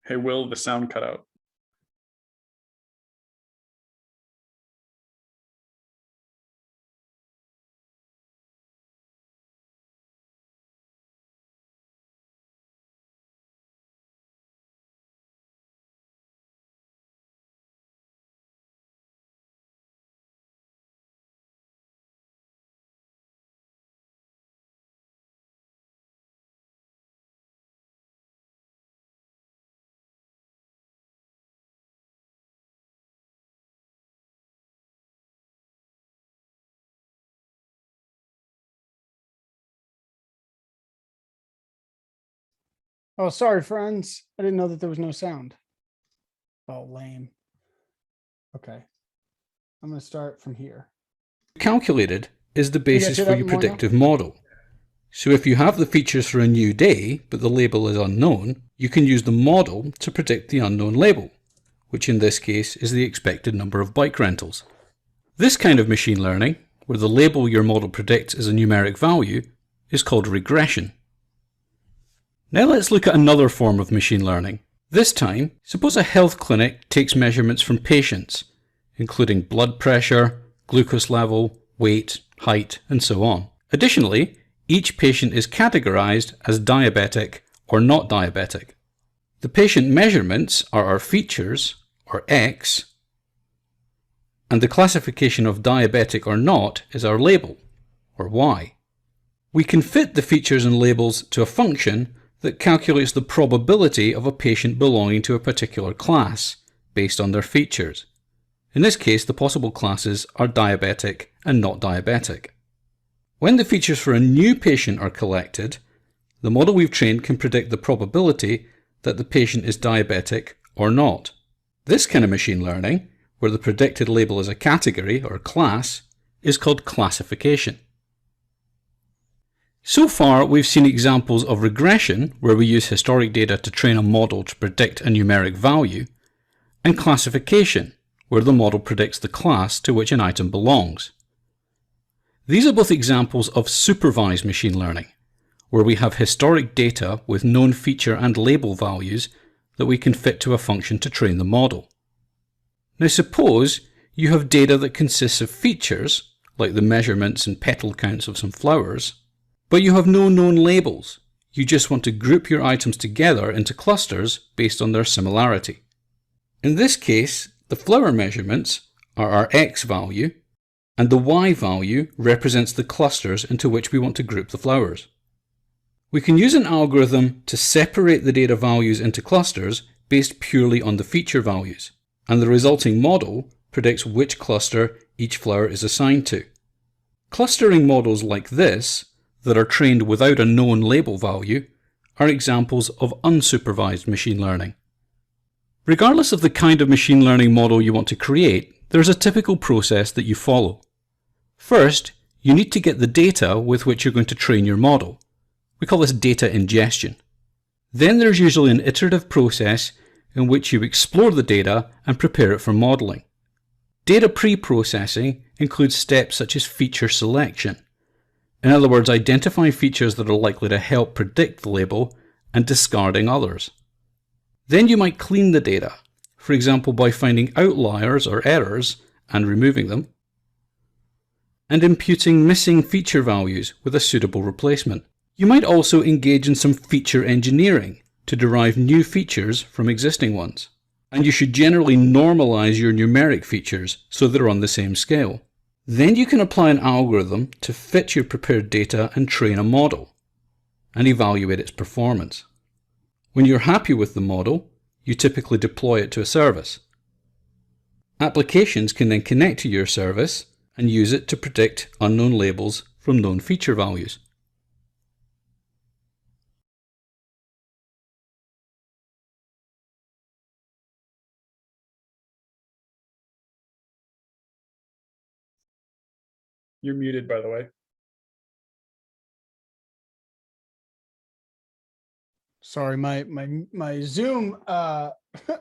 Hey, Will, the sound cut out. Oh, sorry, friends. I didn't know that there was no sound. Oh, lame. Okay. I'm going to start from here. Calculated is the basis hear for that your more now? predictive model. So if you have the features for a new day, but the label is unknown, you can use the model to predict the unknown label, which in this case is the expected number of bike rentals. This kind of machine learning, where the label your model predicts is a numeric value, is called regression. Now let's look at another form of machine learning. This time, suppose a health clinic takes measurements from patients, including blood pressure, glucose level, weight, height, and so on. Additionally, each patient is categorized as diabetic or not diabetic. The patient measurements are our features, or X, and the classification of diabetic or not is our label, or Y. We can fit the features and labels to a function that calculates the probability of a patient belonging to a particular class based on their features. In this case, the possible classes are diabetic and not diabetic. When the features for a new patient are collected, the model we've trained can predict the probability that the patient is diabetic or not. This kind of machine learning, where the predicted label is a category or class, is called classification. So far, we've seen examples of regression, where we use historic data to train a model to predict a numeric value, and classification, where the model predicts the class to which an item belongs. These are both examples of supervised machine learning, where we have historic data with known feature and label values that we can fit to a function to train the model. Now suppose you have data that consists of features, like the measurements and petal counts of some flowers, but you have no known labels. You just want to group your items together into clusters based on their similarity. In this case, the flower measurements are our X value, and the Y value represents the clusters into which we want to group the flowers. We can use an algorithm to separate the data values into clusters based purely on the feature values, and the resulting model predicts which cluster each flower is assigned to. Clustering models like this, that are trained without a known label value, are examples of unsupervised machine learning. Regardless of the kind of machine learning model you want to create, there's a typical process that you follow. First, you need to get the data with which you're going to train your model. We call this data ingestion. Then there's usually an iterative process in which you explore the data and prepare it for modeling. Data pre-processing includes steps such as feature selection. In other words, identifying features that are likely to help predict the label and discarding others. Then you might clean the data, for example by finding outliers or errors and removing them, and imputing missing feature values with a suitable replacement. You might also engage in some feature engineering to derive new features from existing ones. And you should generally normalize your numeric features so they're on the same scale. Then you can apply an algorithm to fit your prepared data and train a model, and evaluate its performance. When you're happy with the model, you typically deploy it to a service. Applications can then connect to your service and use it to predict unknown labels from known feature values. You're muted, by the way. Sorry, my Zoom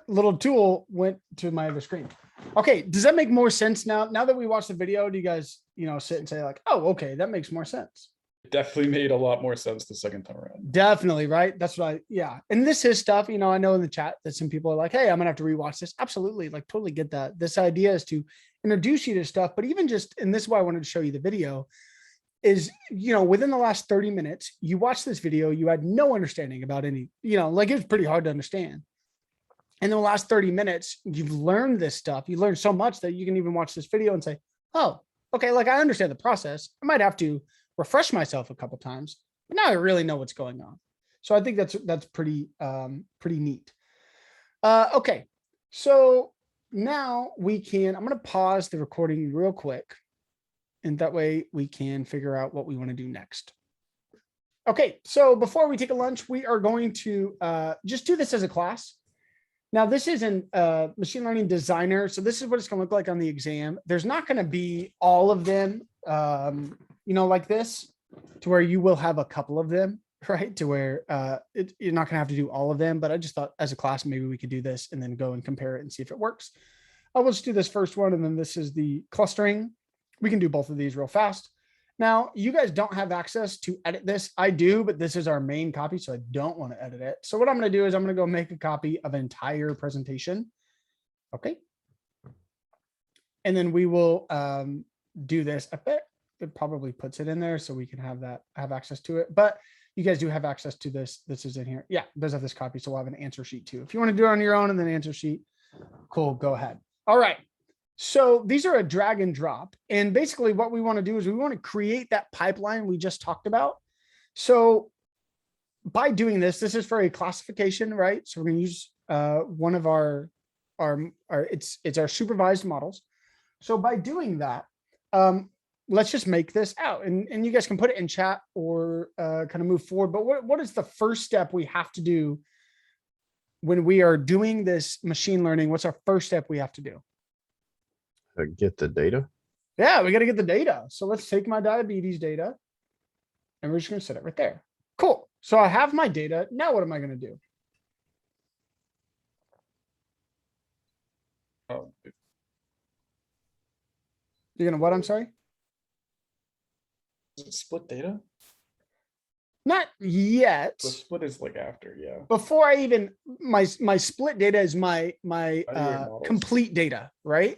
little tool went to my other screen. Okay, does that make more sense now? Now that we watched the video, do you guys, sit and say like, oh, okay, that makes more sense? It definitely made a lot more sense the second time around. Definitely, right? That's what yeah. And this is stuff, I know in the chat that some people are like, hey, I'm gonna have to rewatch this. Absolutely, like totally get that. This idea is to introduce you to stuff, but even just, and this is why I wanted to show you the video, is, within the last 30 minutes, you watched this video, you had no understanding about any, like it was pretty hard to understand. And in the last 30 minutes, you've learned this stuff. You learned so much that you can even watch this video and say, oh, okay, like I understand the process. I might have to refresh myself a couple of times, but now I really know what's going on. So I think that's pretty neat. Okay, so now I'm going to pause the recording real quick, and that way we can figure out what we want to do next. Okay, so before we take a lunch, we are going to just do this as a class. Now, this is a machine learning designer. So this is what it's going to look like on the exam. There's not going to be all of them, like this, to where you will have a couple of them, right? To where you're not going to have to do all of them. But I just thought as a class, maybe we could do this and then go and compare it and see if it works. I will just do this first one. And then this is the clustering. We can do both of these real fast. Now, you guys don't have access to edit this. I do, but this is our main copy, so I don't want to edit it. So what I'm going to do is I'm going to go make a copy of an entire presentation. Okay. And then we will do this. I bet it probably puts it in there so we can have access to it. But you guys do have access to this. This is in here. Yeah, it does have this copy. So we'll have an answer sheet too. If you want to do it on your own and then answer sheet, cool, go ahead. All right. So these are a drag and drop. And basically what we want to do is we want to create that pipeline we just talked about. So by doing this, this is for a classification, right? So we're going to use one of our it's our supervised models. So by doing that, let's just make this out, and you guys can put it in chat or kind of move forward. But what is the first step we have to do when we are doing this machine learning? What's our first step we have to do? Get the data. Yeah, we got to get the data. So let's take my diabetes data and we're just going to set it right there. Cool. So I have my data. Now what am I going to do? Oh, You're going to what? I'm sorry. is it split data? Not yet. The split is like after, yeah. Before I even, my split data is my models. complete data, right?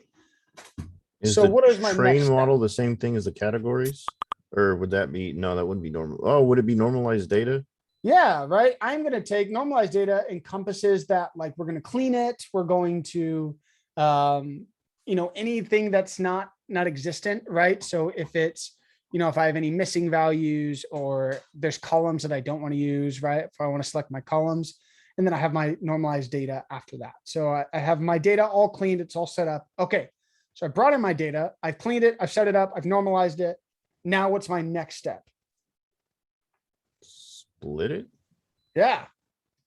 Is So the what is my train next step? model the same thing as the categories? Or would that be, no, that wouldn't be normal. Oh, would it be normalized data? Yeah, right. I'm going to take normalized data encompasses that, like, we're going to clean it. We're going to, anything that's not existent, right? So if it's, if I have any missing values or there's columns that I don't want to use, right? If I want to select my columns, and then I have my normalized data after that. So I have my data all cleaned. It's all set up. Okay. So I brought in my data. I've cleaned it. I've set it up. I've normalized it. Now what's my next step? Split it? Yeah.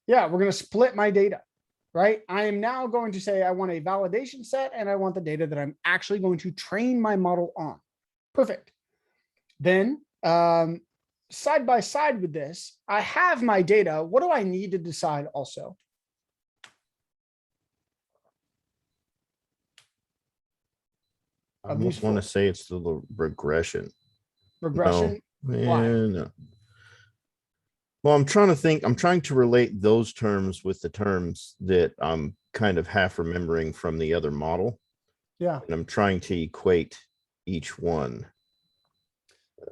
Yeah. We're going to split my data, right? I am now going to say I want a validation set and I want the data that I'm actually going to train my model on. Perfect. Then side by side with this, I have my data. What do I need to decide also? I almost want to say it's the regression. Regression? No. Why? No. Well, I'm trying to think. I'm trying to relate those terms with the terms that I'm kind of half remembering from the other model. Yeah. And I'm trying to equate each one.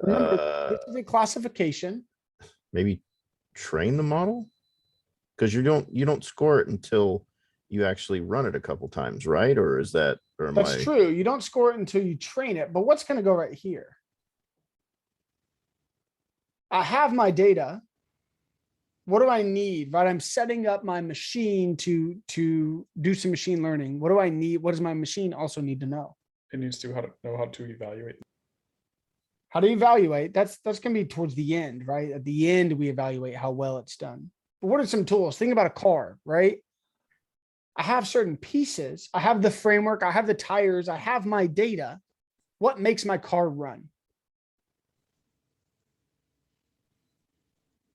Remember, this is a classification. Maybe train the model, because you don't score it until you actually run it a couple times, right? Or is that, or am That's I? true. You don't score it until you train it. But what's going to go right here? I have my data. What do I need, right? I'm setting up my machine to do some machine learning. What do I need? What does my machine also need to know? It needs to know how to evaluate. How to evaluate? That's going to be towards the end, right? At the end, we evaluate how well it's done. But what are some tools? Think about a car, right? I have certain pieces. I have the framework. I have the tires. I have my data. What makes my car run?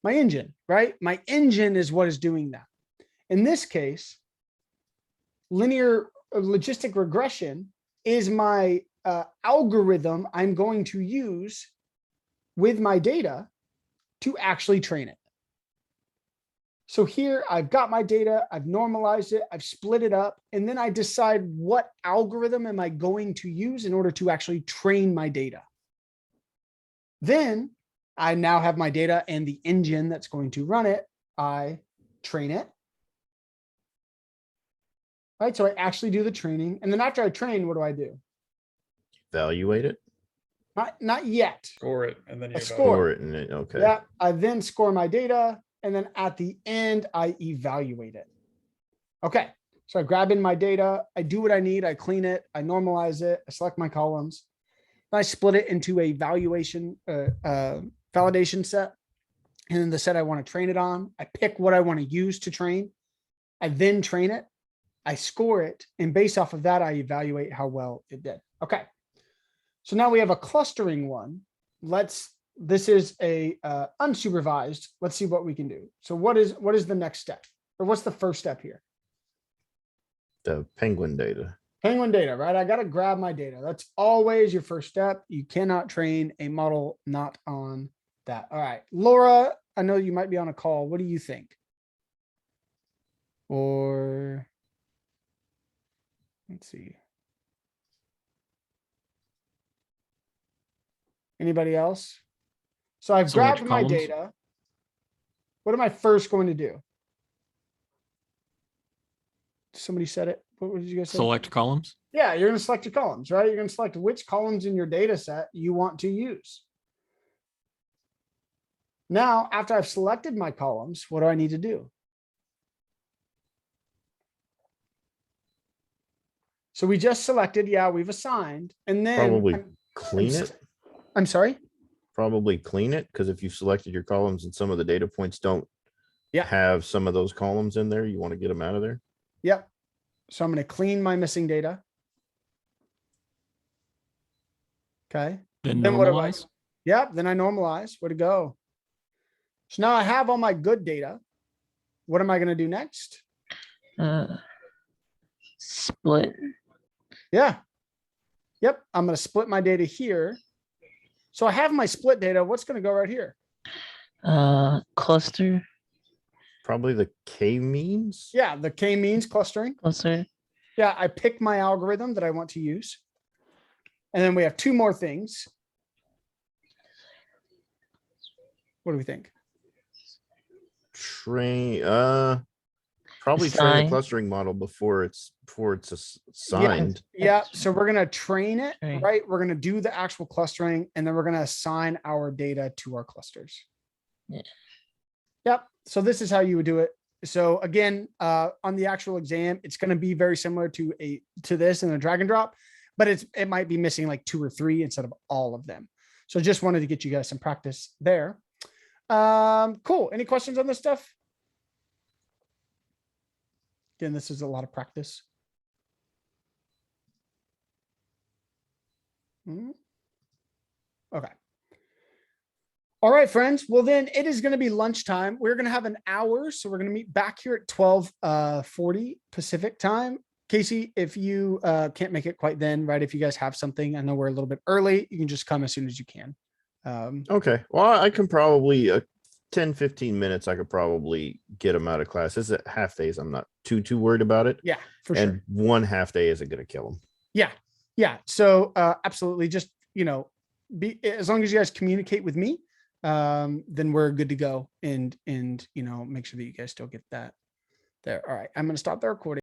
My engine, right? My engine is what is doing that. In this case, linear logistic regression is my algorithm I'm going to use with my data to actually train it. So here I've got my data, I've normalized it, I've split it up, and then I decide what algorithm am I going to use in order to actually train my data. Then I now have my data and the engine that's going to run it. I train it. Right, so I actually do the training. And then after I train, what do I do? Evaluate it? Not yet. Score it, and then you Score it, and it, okay. Yeah, I then score my data, and then at the end, I evaluate it. Okay, so I grab in my data, I do what I need, I clean it, I normalize it, I select my columns, I split it into a validation set, and then the set I want to train it on. I pick what I want to use to train. I then train it, I score it, and based off of that, I evaluate how well it did. Okay. So now we have a clustering one. This is a unsupervised. Let's see what we can do. So what is the next step, or what's the first step here? The penguin data. Penguin data, right? I got to grab my data. That's always your first step. You cannot train a model not on that. All right, Laura, I know you might be on a call. What do you think? Or let's see. Anybody else? So I've Select grabbed my columns. data. What am I first going to do? Somebody said it. What did you guys say? Select columns. Yeah, you're going to select your columns, right? You're going to select which columns in your data set you want to use. Now, after I've selected my columns, what do I need to do? So we just selected, yeah, we've assigned, and then Probably I'm clean s- it. I'm sorry. Probably clean it, because if you've selected your columns and some of the data points don't Yeah. have some of those columns in there, you want to get them out of there. Yep. So I'm going to clean my missing data. Okay. Then Then what do I- normalize. Yep. Then I normalize. Where to go? So now I have all my good data. What am I going to do next? Split. Yeah. Yep. I'm going to split my data here. So I have my split data. What's going to go right here? Cluster. Probably the K-means. Yeah. The K-means clustering. Cluster. Yeah. I pick my algorithm that I want to use. And then we have two more things. What do we think? Train, probably train Assign. the clustering model before it's assigned. Yeah. So we're going to train it, Train. right? We're going to do the actual clustering, and then we're going to assign our data to our clusters. Yeah. Yep. So this is how you would do it. So again, on the actual exam, it's going to be very similar to this in a drag and drop, but it might be missing like 2 or 3 instead of all of them. So just wanted to get you guys some practice there. Cool. Any questions on this stuff? Again, this is a lot of practice. Okay. All right, friends. Well, then it is going to be lunchtime. We're going to have an hour. So we're going to meet back here at 12:40 Pacific time. Casey, if you can't make it quite then, right? If you guys have something, I know we're a little bit early. You can just come as soon as you can. Okay. Well, I can probably 10, 15 minutes. I could probably get them out of class. This is half days. I'm not too worried about it. Yeah, for and sure. one half day isn't going to kill them. Yeah. Yeah. So absolutely. Just, be as long as you guys communicate with me, then we're good to go and make sure that you guys still get that there. All right. I'm going to stop the recording.